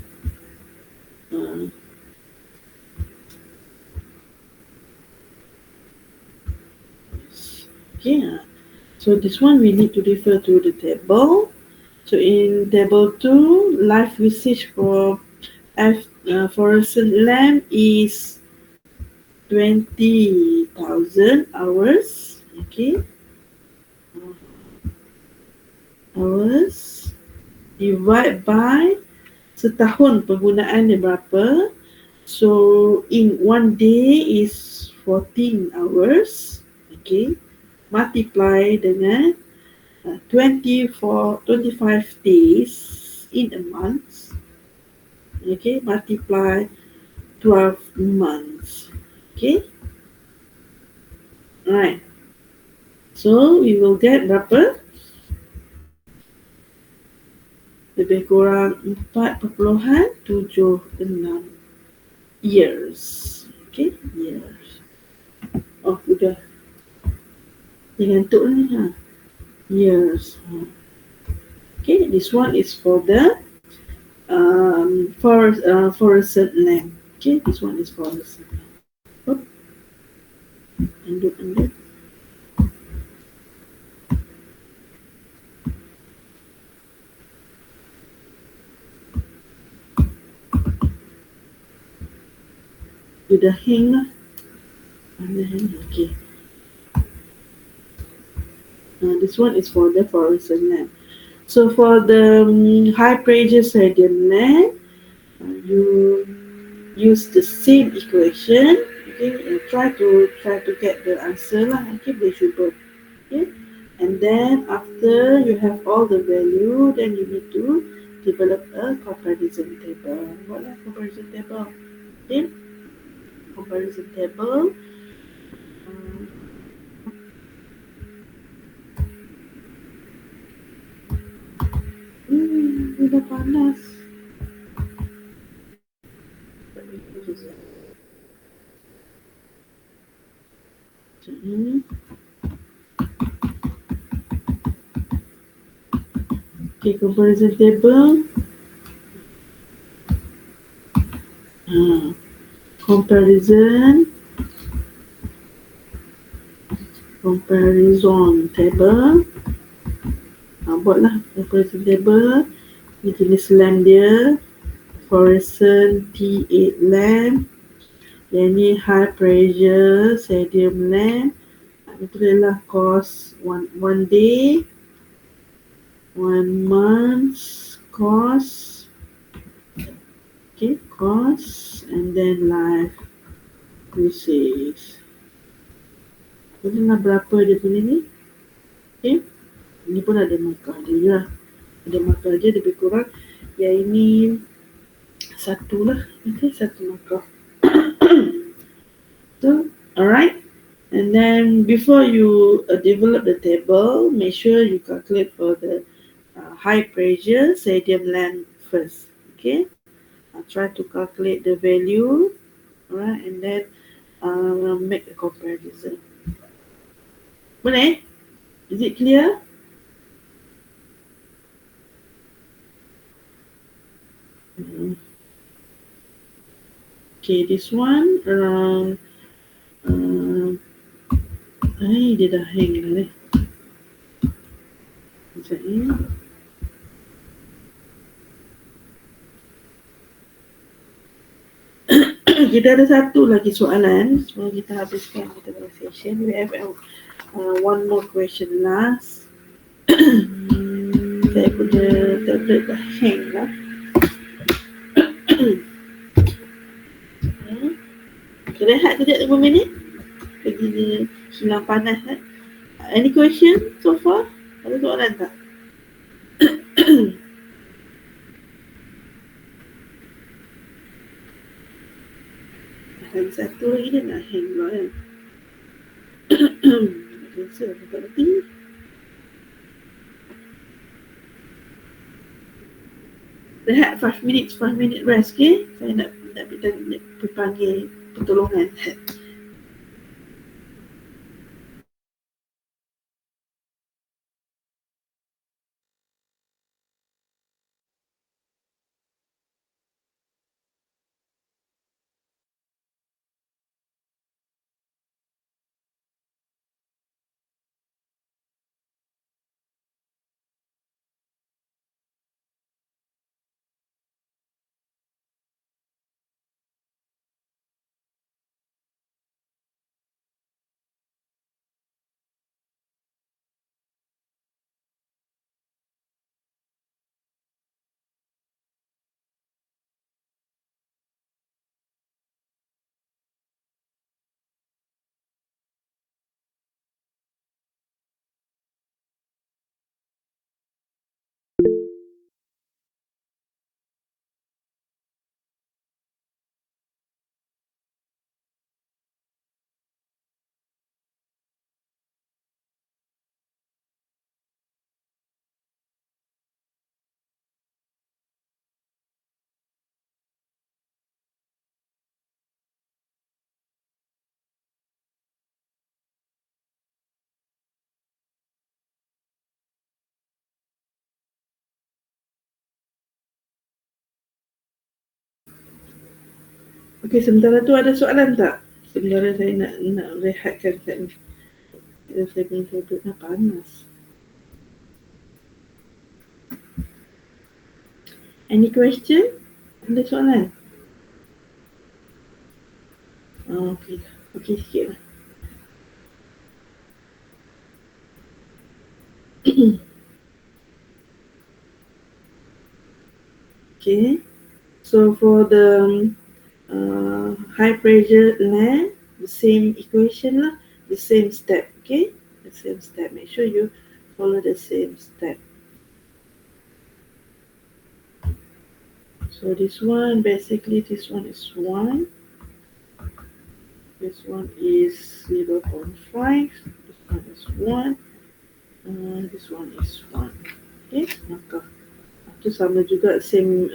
okay. So this one we need to refer to the table. So in table 2, life usage for fluorescent lamp is 20,000 hours. Okay, hours divide by setahun penggunaan dia berapa. So in one day is 14 hours. Okay, multiply dengan 25 days in a month. Okay, multiply 12 months. Okay, alright. So we will get berapa? Lebih kurang 4.76 years. Okay, years. Oh, udah. Jangan ngantuk lah ni. Years. Okay, this one is for the fluorescent lamp. Okay, this one is fluorescent lamp. Oh. Anduk. Dia dah hang lah. Okay. This one is for the fluorescent lamp. So for the high pressure sodium lamp, you use the same equation. Okay, try to get the answer lah. Okay, boleh cuba. Okay, and then after you have all the value, then you need to develop a comparison table. Buatlah comparison table. Okay, comparison table. Dia dah panas. Okay, comparison table. Comparison table. Buatlah comparison table. Ini jenis lamp dia, fluorescent T8 lamp. Yang ni high pressure sodium lamp. Itulah cost one day, 1 month cost. Okay, cost and then life usage. Itulah berapa dia punya ni. Okay, ini pun ada markah dia lah. Ada markah dia lebih kurang. Yang ini satu lah. Okay, satu markah. So, alright. And then before you develop the table, make sure you calculate for the high pressure sodium lamp first. Okay, try to calculate the value. Alright, and then make a comparison. Boleh? Is it clear? Okay, this one around dia dah hang dah ni. Sekejap ni. Kita ada satu lagi soalan sebelum kita habiskan kita punya session. We have one more question last. Saya punya tablet dah hang lah. Kita rehat sekejap 5 minit. Pergi dia hilang panas kan. Any question so far? Ada soalan tak? Lagi satu lagi dia nak hang pula kan. Cancel aku tak ngerti. Rehat 5 minit rest, okay? Saya nak panggil pertolongan. Okey, sementara tu ada soalan tak? Sebenarnya saya nak rehatkan kat ni. Saya punya tablet nak panas. Any question? Ada soalan? Okey. Okey sikit lah. Okay. So for the high pressure lamp, the same equation lah, the same step, okay? The same step. Make sure you follow the same step. So this one, basically this one is 1. This one is 0.5. This one is 1. This one is 1. Okay, maka itu sama juga, same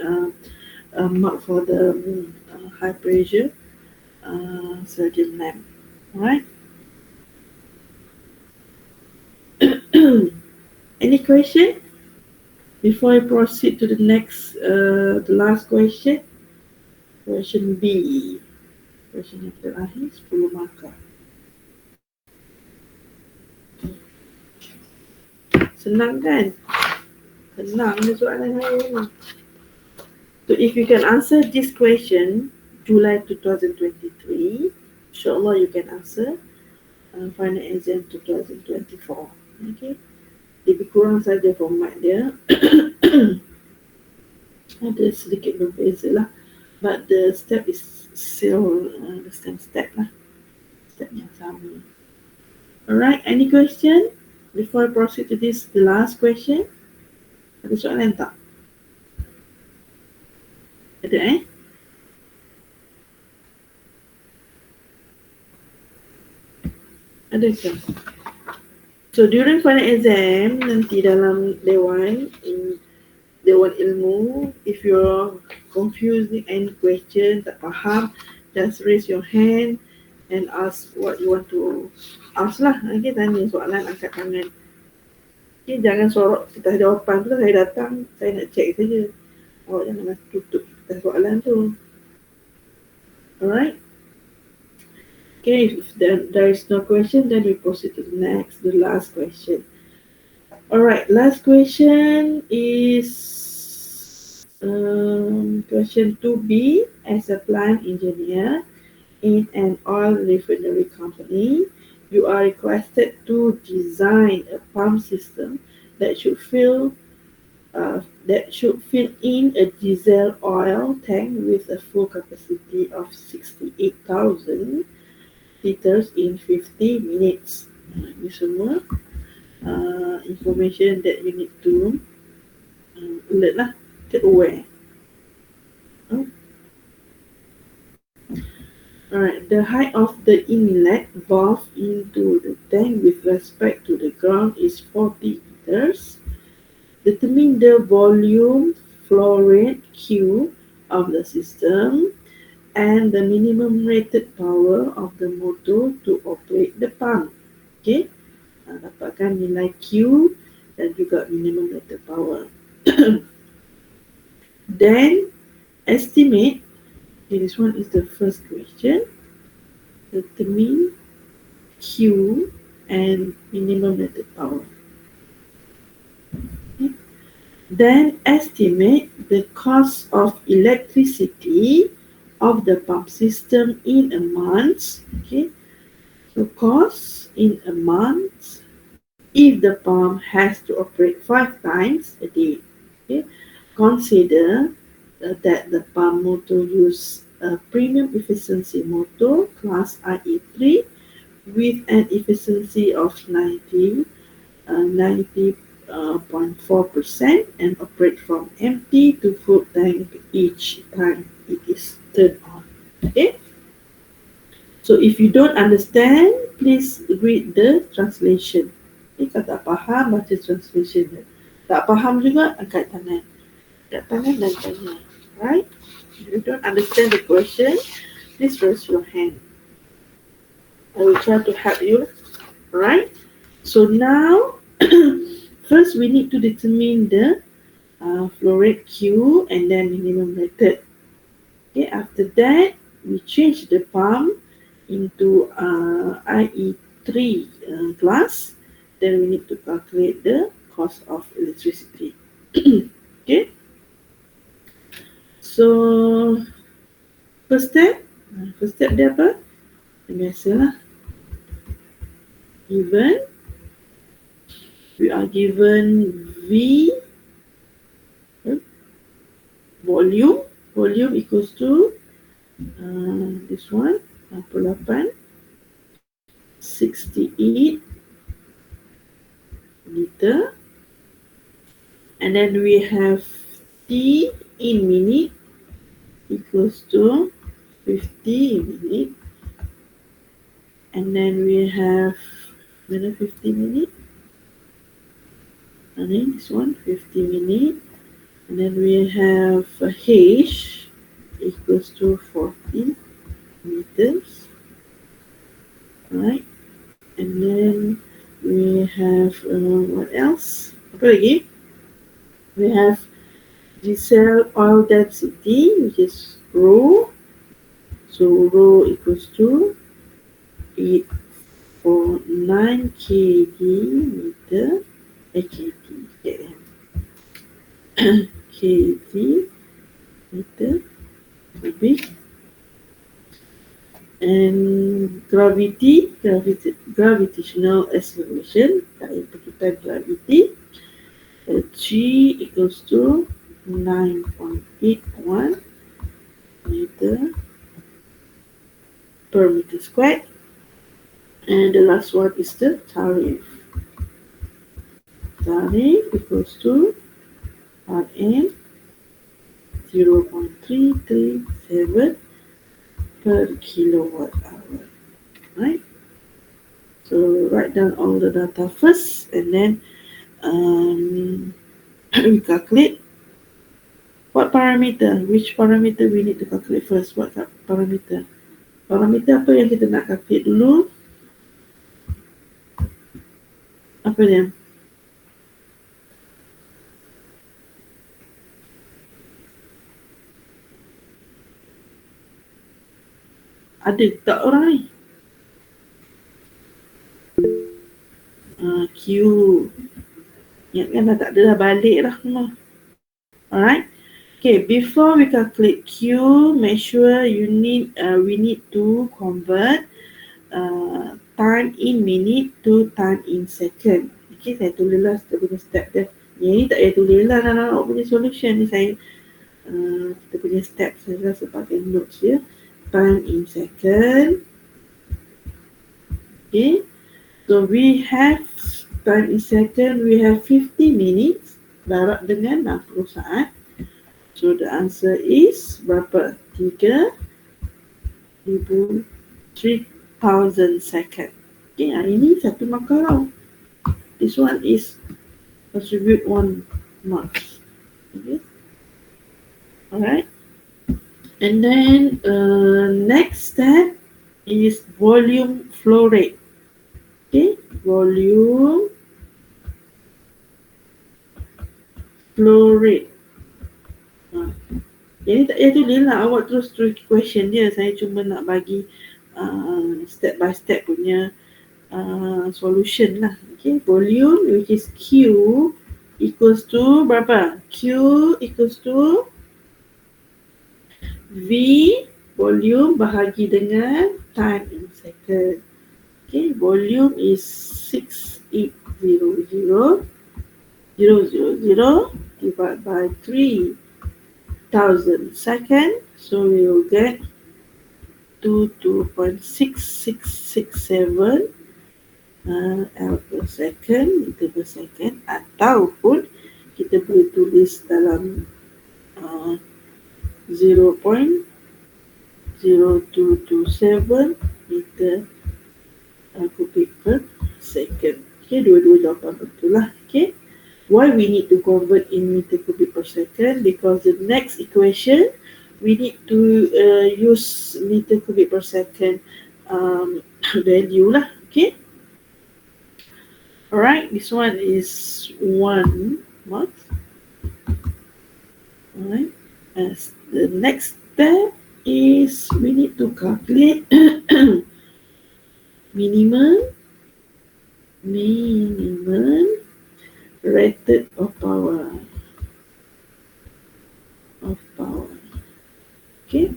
mark for the high pressure sodium lamp. Alright. Any question before I proceed to the next, the last question? Question B. Question yang terakhir 10 markah. Senang kan? Senang ni soalan saya ni. So if you can answer this question July 2023, insyaAllah you can answer final exam 2024. Okay. Lebih kurang saja format dia. Ada sedikit berbeza lah. But the step is still the same step lah. Step yang sama. Alright, any question? Before I proceed to this, the last question. Ada soalan tak? Ada Ada ke? So during final exam, nanti dalam Dewan Ilmu, if you're confused with any question, tak faham, just raise your hand and ask what you want to ask lah. Okay, tanya soalan, angkat tangan. Okay, jangan sorok kita jawapan tu. Saya datang, saya nak check saja. Awak jangan tutup kita soalan tu. Alright. Okay, if there is no question, then we proceed to the last question. Alright, last question is Question 2B. As a plant engineer in an oil refinery company, you are requested to design a pump system that should fill in a diesel oil tank with a full capacity of 68,000 liters in 50 minutes. Ini semua information that you need to alert lah, get aware. Alright, the height of the inlet valve into the tank with respect to the ground is 40 meters. Determine the volume flow rate Q of the system and the minimum rated power of the motor to operate the pump. Okay, dapatkan nilai Q dan juga minimum rated power. Then estimate. Okay, this one is the first question. Determine Q and minimum rated power. Okay. Then estimate the cost of electricity of the pump system in a month. Okay, so cost in a month if the pump has to operate 5 times a day. Okay, consider that the pump motor use a premium efficiency motor class IE3 with an efficiency of 90.4% and operate from empty to full tank each time it is turned on. Okay, so if you don't understand, please read the translation. Okay, kalau tak faham, baca translation dia. Tak faham juga, angkat tangan. Angkat tangan dan tanya. Right? If you don't understand the question, please raise your hand. I will try to help you. Right? So now, first we need to determine the flow rate Q and then minimum rated. Okay, after that, we change the pump into IE3 class. Then we need to calculate the cost of electricity. Okay. So, first step dia apa? Biasalah. We are given V volume equals to this one 48 68 liter, and then we have T in minute equals to 50 minute, and then we have 50 minute, and then this one 50 minute, and then we have H equals to 14 meters, right? And then we have what else? Apa lagi? We have diesel oil density, which is rho. So rho equals to 849 kg meter kg meter cubic. And gravitational acceleration, perputaran gravity, G equals to 9.81 meter per meter squared. And the last one is the tariff. Tariff equals to Rm 0.337 per kilowatt hour. Right? So write down all the data first, and then we calculate what parameter, which parameter we need to calculate first. What parameter? Parameter apa yang kita nak calculate dulu? Apa dia? Ada tak orang ni? Q. Ingatkan dah tak ada dah, balik lah semua. Alright. Okay, before we calculate Q, make sure we need to convert time in minute to time in second. Okay, saya tulislah kita punya step dia. Yang ni tak payah tulis lah nak punya solution ni, saya kita punya step saja sebagai notes ya. Time in second. Okay, so we have time in second, we have 50 minutes darab dengan 60 saat. So the answer is berapa? 3,000 second. Okay, ini satu markah. This one is contribute 1 marks. Okay. Alright. And then next step is volume flow rate. Okay, volume flow rate. Jadi tak payah tulis lah, awak terus question dia. Saya cuma nak bagi step by step punya solution lah. Okay, volume which is Q equals to berapa? Q equals to V volume bahagi dengan time in second. Okay, volume is 6800 divided by 3,000 seconds. So we will get 22.6667 L per second, meter per second, ataupun kita boleh tulis dalam 0.0227 meter kubik per second. Okay, dua-dua jawapan betul lah. Okay, why we need to convert in meter kubik per second? Because the next equation we need to use meter kubik per second value lah. Okay, alright, this one is 1 mark. Alright, as the next step is we need to calculate minimum rated of power. Okay,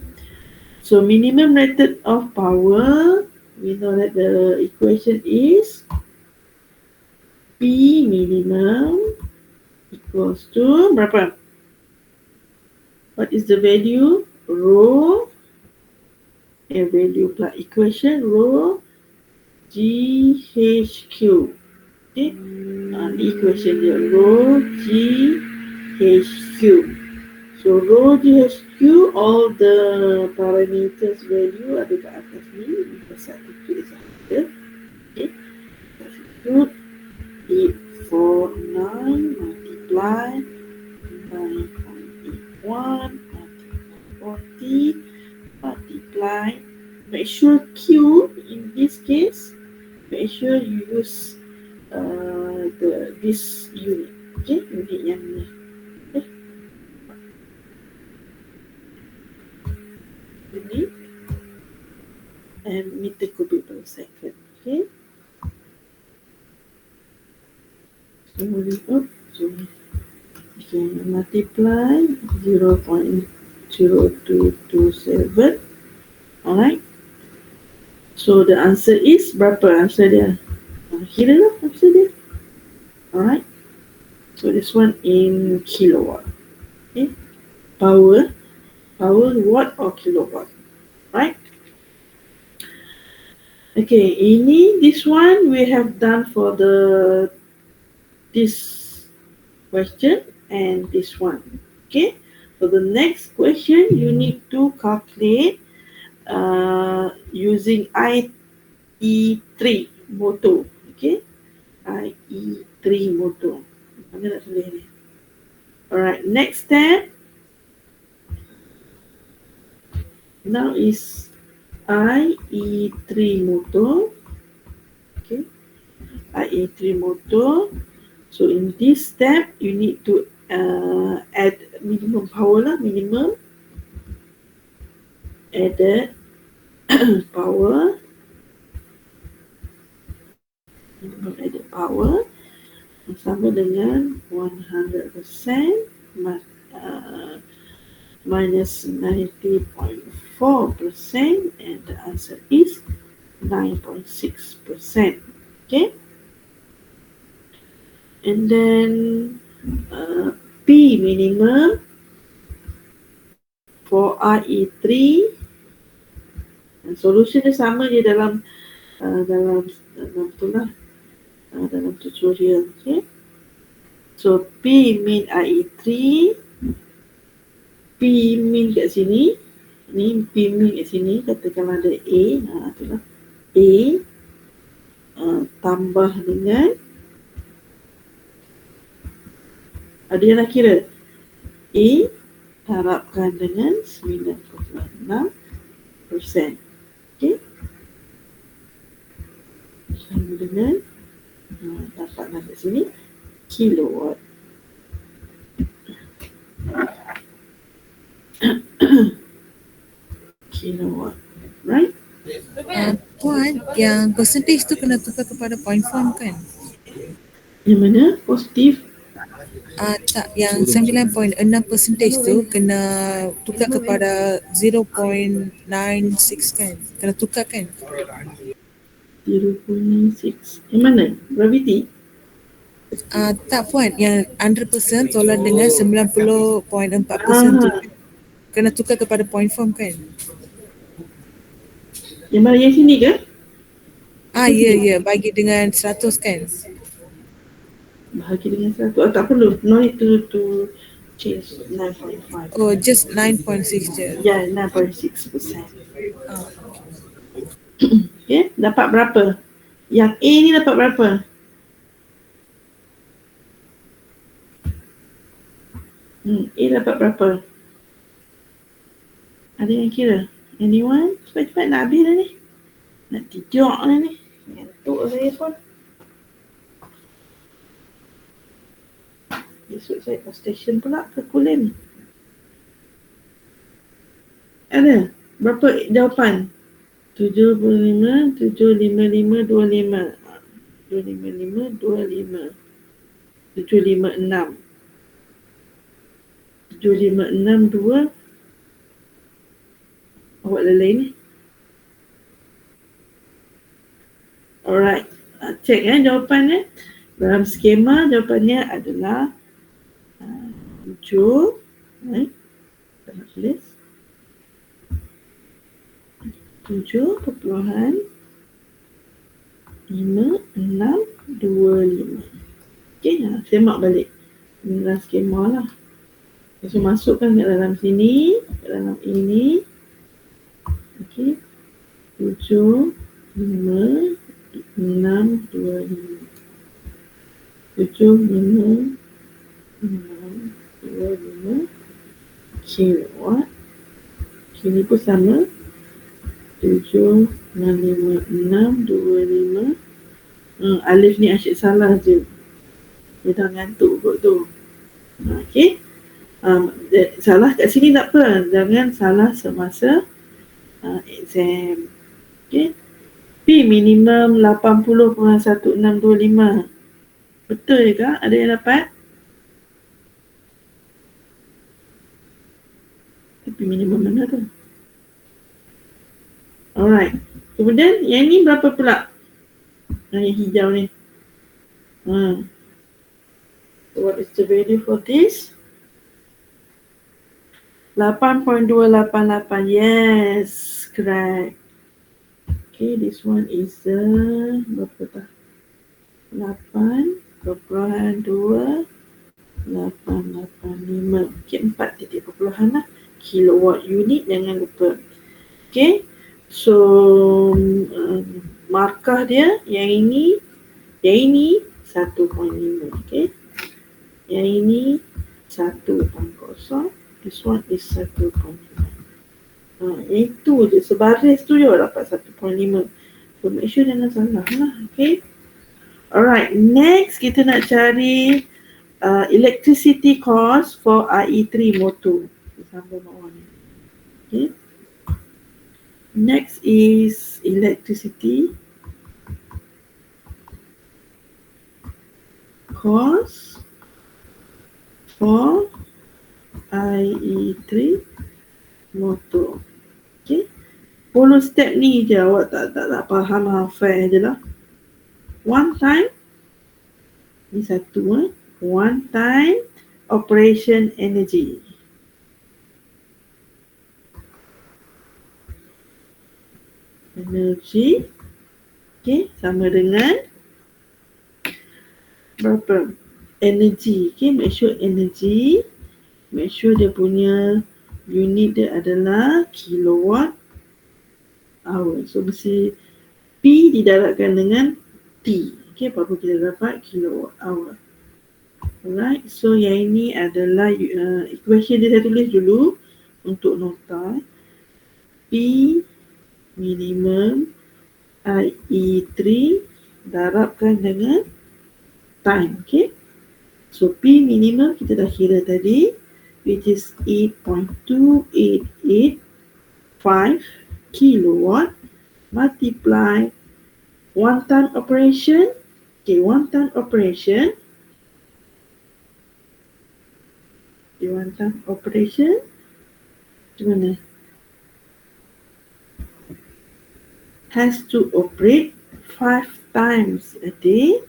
so minimum rated of power, we know that the equation is P minimum equals to berapa? What is the value? Rho value plus equation rho GHQ. Okay, the equation dia rho GHQ. So rho GHQ, all the parameters value ada kat atas ni. Kita substitute saja. Okay, substitute 849 multiply 9.81 40 multiply. Make sure Q in this case, make sure you use this unit. Okay, unit yang ni. Okay, unit and meter kubik per second. Okay, so okay, multiply 0.0227. Alright, so the answer is berapa answer dia? Kira lah answer dia. Alright, so this one in kilowatt. Okay, power watt or kilowatt. Right. Okay, this one we have done for this question and this one. Okay, for the next question you need to calculate using IE3 motor. Okay, IE3 motor. Mana nak tulis ni? Alright, next step now is IE3 motor. Okay, IE3 motor. So in this step you need to add minimum power lah, minimum added power, minimum added power sama dengan 100% minus 90.4%, and the answer is 9.6%. Okay, and then P minimum for RE3, solution dia sama je dalam itulah dalam tutorial. Okay, so P min RE3, P min kat sini, ni P min kat sini, katakanlah ada A, itulah A tambah dengan, ada yang nak kira A harapkan dengan 9.6%. Okay, sama dengan dapatlah kat sini kilowatt. Kilowatt, right? Puan, yang percentage tu kena tukar kepada point form kan? Yang mana? Positif? Tak, yang 9.6% tu kena tukar kepada 0.96 kan? Kena tukar kan? 0.96. Yang mana? Gravity? Tak Puan, yang 100% tolak dengan 90.4% tu kena tukar kepada point form kan? Yang mana, yang sini ke? Ya, bagi dengan 100 kan? Bahagi dengan 100. Tak perlu. No need to change 9.5. Oh, just 9.6 je. Ya, 9.6%. Okay, dapat berapa? Yang A ni dapat berapa? A dapat berapa? Ada yang kira? Anyone? Cepat-cepat nak habis dah ni. Nak tidur dah ni. Ngantuk saya pun. Besok saya ke stesen pula ke Kulim. Ada? Berapa jawapan? 75, 755, 25. 255, 25. 756. 756, 2. Awak lalai ni. Alright. Check jawapannya. Dalam skema jawapannya adalah 7. Right? Kita nak tulis 7.5625. Okay, semak balik dalam skema lah. So masukkan kat dalam sini, kat dalam ini. Okay, 7.5625. 7.5625 kilowatt. Sini pun sama, 7.5625. Alif ni asyik salah je. Dia dah ngantuk kot tu. Okay. Salah kat sini tak apa. Jangan salah semasa exam. Okay. P minimum 80.1625. Betul ke? Ada yang dapat? P minimum mana tu? Alright. Kemudian yang ni berapa pula? Yang hijau ni. So what is the value for this? 8.288. Yes, correct. Okay, this one is berapa dah? 8.2885. Okay, 4 titik perpuluhan lah. Kilowatt unit, jangan lupa. Okay, so markah dia yang ini 1.5. Okay, yang ini 1.0. This one is 1.5. Itu je, sebaris tu je dapat 1.5. So make sure jangan salah lah. Okay, alright, next kita nak cari electricity cost for RE3 motor. Sambung bawah ni. Okay, next is electricity cost for IE3 motor. Okay. Follow step ni je, awak tak faham, hafal je lah. One time, ni satu one time operation energy. Energy, okay, sama dengan berapa? Energy, okay, make sure energy, make sure dia punya unit dia adalah kilowatt hour. So mesti P didarabkan dengan T. Okay, baru kita dapat kilowatt hour. Alright, so yang ini adalah equation dia, saya tulis dulu untuk nota. P minimum IE3 darabkan dengan time. Okay, so P minimum kita dah kira tadi, which is 8.2885 kilowatt multiply one time operation. Okay, one time operation. Okay, one time operation. Macam mana? Has to operate 5 times a day.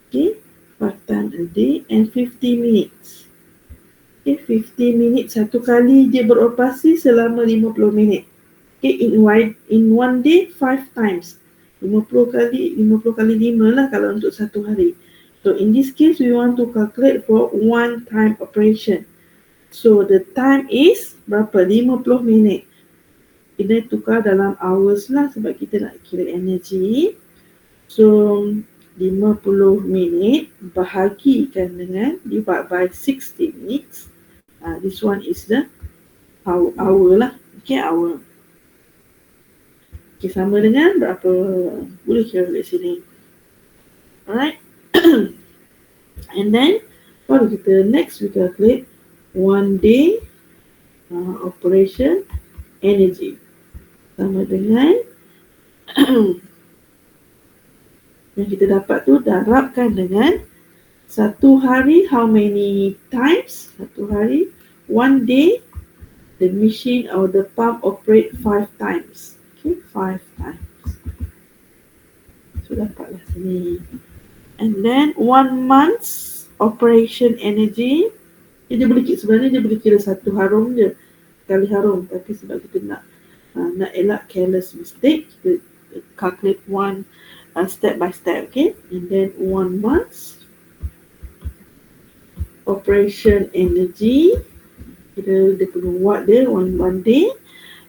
Okay, 5 times a day and 50 minutes. Okay, 50 minutes satu kali dia beroperasi selama 50 minit. Okay, in one day 5 times. 50 kali 5 lah kalau untuk satu hari. So in this case we want to calculate for one time operation. So the time is berapa? 50 minit. Kita tukar dalam hours lah sebab kita nak kira energy. So 50 minit bahagikan dengan divide by 60 minutes. This one is the hour lah. Okay, hour. Okay, sama dengan berapa? Boleh kira kat sini. Alright. And then baru kita next we calculate one day operation energy. Sama dengan yang kita dapat tu darabkan dengan satu hari, how many times? Satu hari, one day the machine or the pump operate 5 times. Okay, 5 times. So dapatlah sini. And then 1 month's operation energy. Dia boleh kira, sebenarnya dia boleh kira satu harum je, kali harum, tapi sebab kita nak elak careless mistake, kita calculate one step by step. Okay, and then 1 month's operation energy, kita dia punya watt dia one day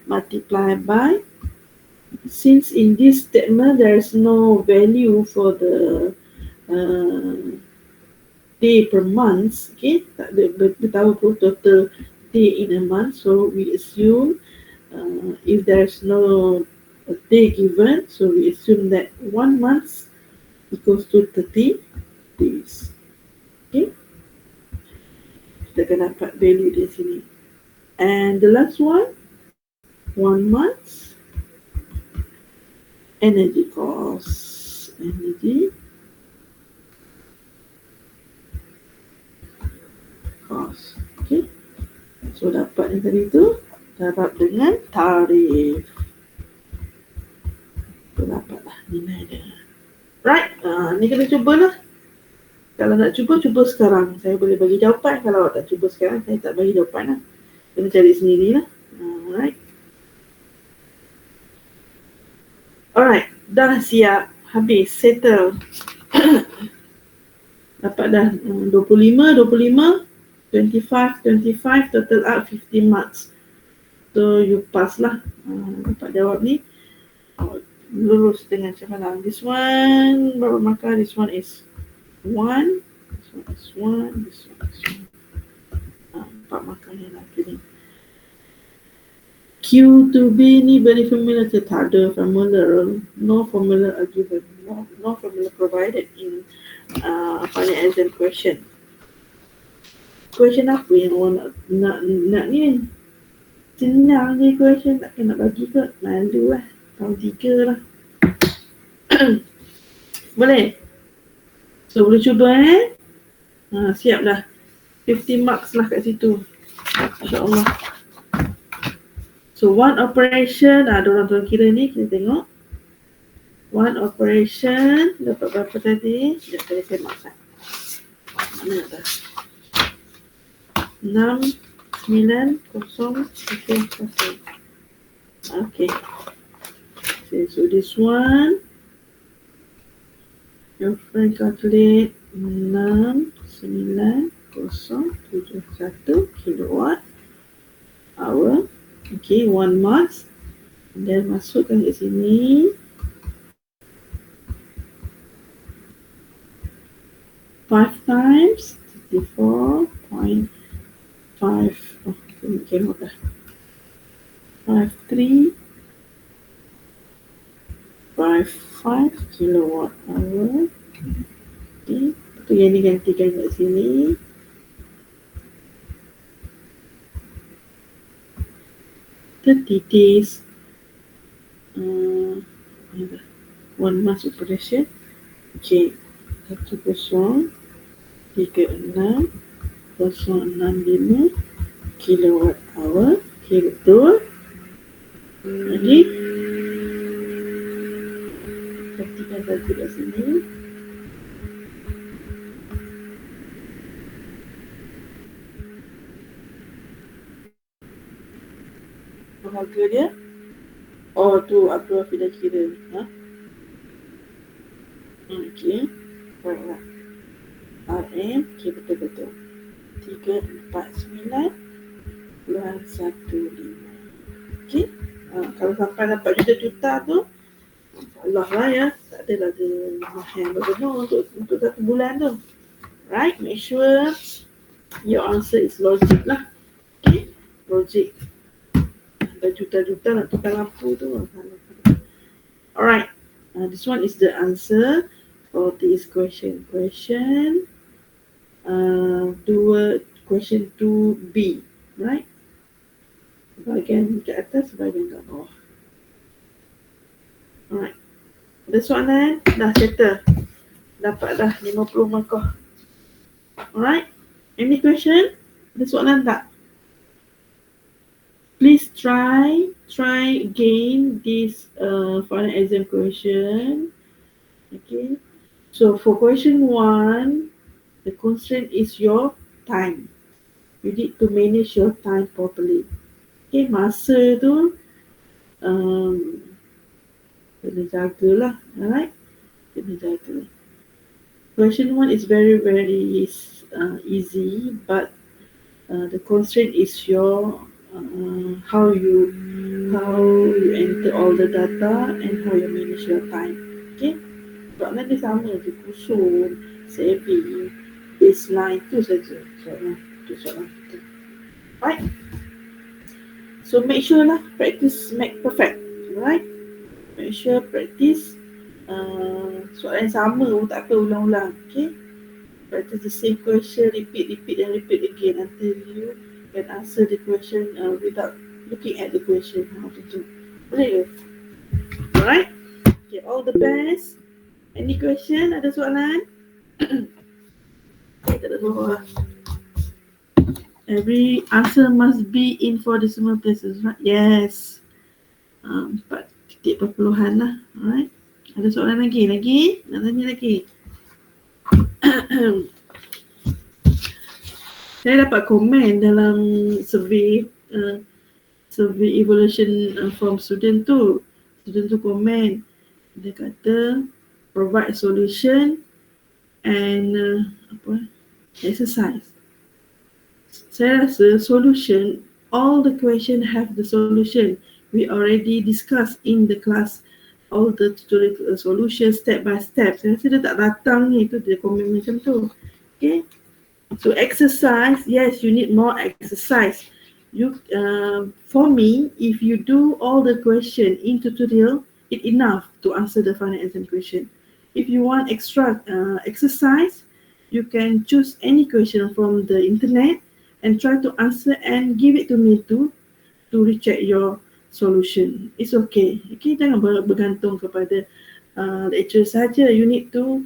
multiply by, since in this statement there is no value for the day per month. Okay, tak ada beritahu pun total day in a month, so we assume if there's no day given, so we assume that 1 month equals to 30 days. Okay, kita akan dapat value di sini. And the last one, 1 month energy cost. Energy cost. Okay, so dapat yang tadi tu darab dengan tarif. So dapatlah nilai dia. Right, ni kena cubalah. Kalau nak cuba sekarang. Saya boleh bagi jawapan. Kalau tak cuba sekarang, saya tak bagi jawapan lah. Kena cari sendirilah. Alright. Alright, dah siap. Habis, settle. Dapat dah 25, 25, total up 15 marks. So you pass lah. Dapat jawab ni. Lurus dengan cemerlang. This one berapa markah? This one is 1. This one is 1. This one is 1. 4 markahnya lah ni. Q to B ni very familiar ke? Tak ada formula. No formula are given. No formula provided in final exam question. Question apa yang orang nak ni? Senang je question, takkan nak bagi ke? Malu lah. Tahun 3 lah. Boleh? So boleh cuba siap dah. 50 marks lah kat situ. InsyaAllah. So one operation, diorang kira ni, kita tengok. One operation, dapat berapa tadi? Sekejap tadi saya makan. Mana dah? 6, 9, 0, 3, 1. Okay. So this one, your friend calculate 6, 9, 0, 7, 1 kilowatt hour. Okay, 1 mass. Dan masukkan ke sini. 5 times 34.5. Okay, dah. 5355 kilowatt hour. Okay, tu yang digantikan kat sini. Days 1 mass operation. Okay, 1.36 0.65 kilowatt hour. Okay, betul. Jadi ketikkan tadi kat sini. Harga dia. Oh tu apa Fida kira. Okay. Baiklah. RM. Okay, betul-betul. 349.15. Okay. Kalau sampai dapat juta-juta tu, Allah lah ya. Tak adalah dia mahal benar untuk satu bulan tu. Right? Make sure your answer is logic lah. Okay. Logic. Ada juta-juta nak tukar lampu tu. Alright. This one is the answer for this question. Question 2B. Right? Bahagian ke atas, bahagian ke bawah. Alright. Ada soalan? Dah settle. Dapat dah 50 markah. Alright. Any question? Ada soalan tak? Please try again this final exam question. Okay. So for question 1, the constraint is your time. You need to manage your time properly. Okay, masa tu kena jagalah, alright? Kena jaga. Question 1 is very easy, but the constraint is your how you enter all the data and how you manage your time. Okay? Sebab nanti sama je, kusun, saving, baseline, tu saja soalan kita. Right? So make sure lah, practice make perfect. Right? Make sure practice soalan sama pun tak apa ulang-ulang. Okay? Practice the same question, repeat and repeat again until you can answer the question without looking at the question. How to do? Boleh ke? Alright? Okay, all the best. Any question? Ada soalan? Okay, tak ada soalan. Every answer must be in 4 decimal places, right? Yes. 4 titik perpuluhan lah. Alright. Ada soalan lagi? Nak tanya lagi? Saya dapat komen dalam survey evaluation from student tu. Student tu komen. Dia kata provide solution and exercise. Saya rasa solution, all the question have the solution. We already discussed in the class all the tutorial solution step by step. Saya rasa dia tak datang ni, tu dia komen macam tu. Okay. So exercise, yes, you need more exercise. You, for me, if you do all the question in tutorial, it's enough to answer the final exam question. If you want extra exercise, you can choose any question from the internet and try to answer and give it to me to recheck your solution. It's okay. Okay, jangan bergantung kepada lecturer saja. You need to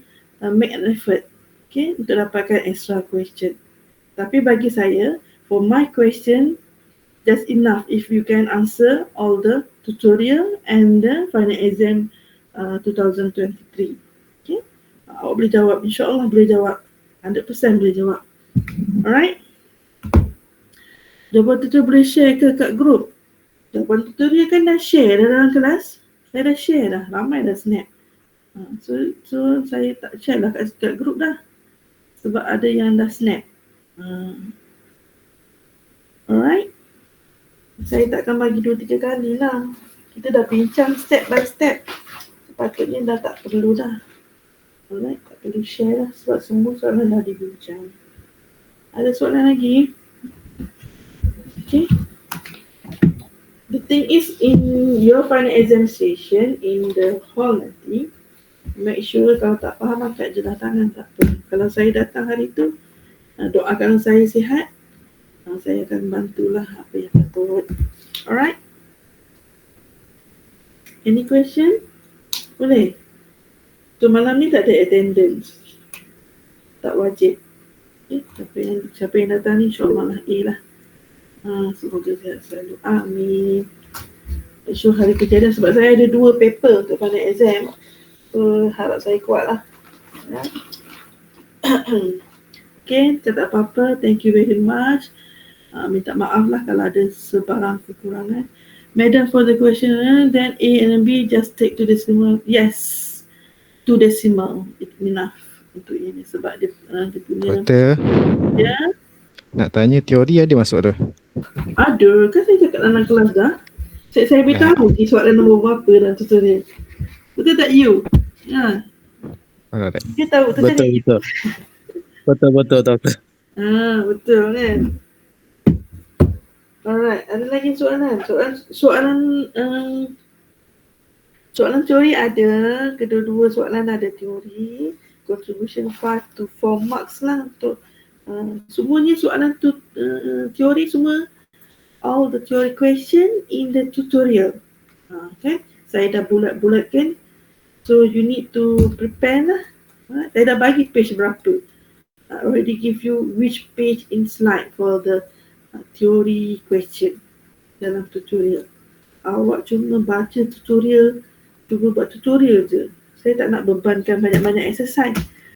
make an effort. Okay, untuk dapatkan extra question. Tapi bagi saya, for my question, just enough if you can answer all the tutorial and the final exam 2023. Okay, awak boleh jawab, insyaAllah boleh jawab, 100% boleh jawab. Alright, jawapan tutorial boleh share ke kat group? Jawapan tutorial kan dah share dah dalam kelas. Saya dah share dah, ramai dah snap. So saya tak share lah kat group dah, sebab ada yang dah snap. Alright, saya takkan bagi 2-3 kali lah. Kita dah bincang step by step. Sepatutnya dah tak perlu dah. Alright, tak perlu share lah sebab semua soalan dah dibincang. Ada soalan lagi? Okay. The thing is, in your final exam session in the hall nanti, make sure kalau tak faham angkat je dah tangan, tak apa. Kalau saya datang hari tu, doakan saya sihat, saya akan bantulah apa yang patut. Alright? Any question? Boleh? So malam ni tak ada attendance, tak wajib. Siapa yang datang ni insyaAllah lah A lah. Semoga sihat selalu. Amin. So hari kejadian sebab saya ada 2 paper untuk final exam. So harap saya kuat lah. Okay, tak apa-apa. Thank you very much. Minta maaf lah kalau ada sebarang kekurangan. Madam, for the question, then A and B just take 2 decimal. Yes, 2 decimal. It's enough untuk ini sebab dia punya. Doktor, Ya, nak tanya teori ada masuk tu? ada. Kan saya cakap dalam kelas dah. Saya beritahu soalan nombor berapa dalam tutorial. Betul tak you? Ya. Alright. Dia tahu tu tadi. Betul doktor. Betul kan? Alright, ada lagi soalan? Soalan teori ada, kedua-dua soalan ada teori, contribution 5 to 4 marks lah untuk semuanya soalan tu teori semua, all the theory question in the tutorial. Okay, saya dah bulat-bulatkan, so you need to prepare lah. Saya dah bagi page berapa. I already give you which page in slide for the theory question dalam tutorial. Awak cuma baca tutorial, cuma buat tutorial je. Saya tak nak bebankan banyak-banyak exercise.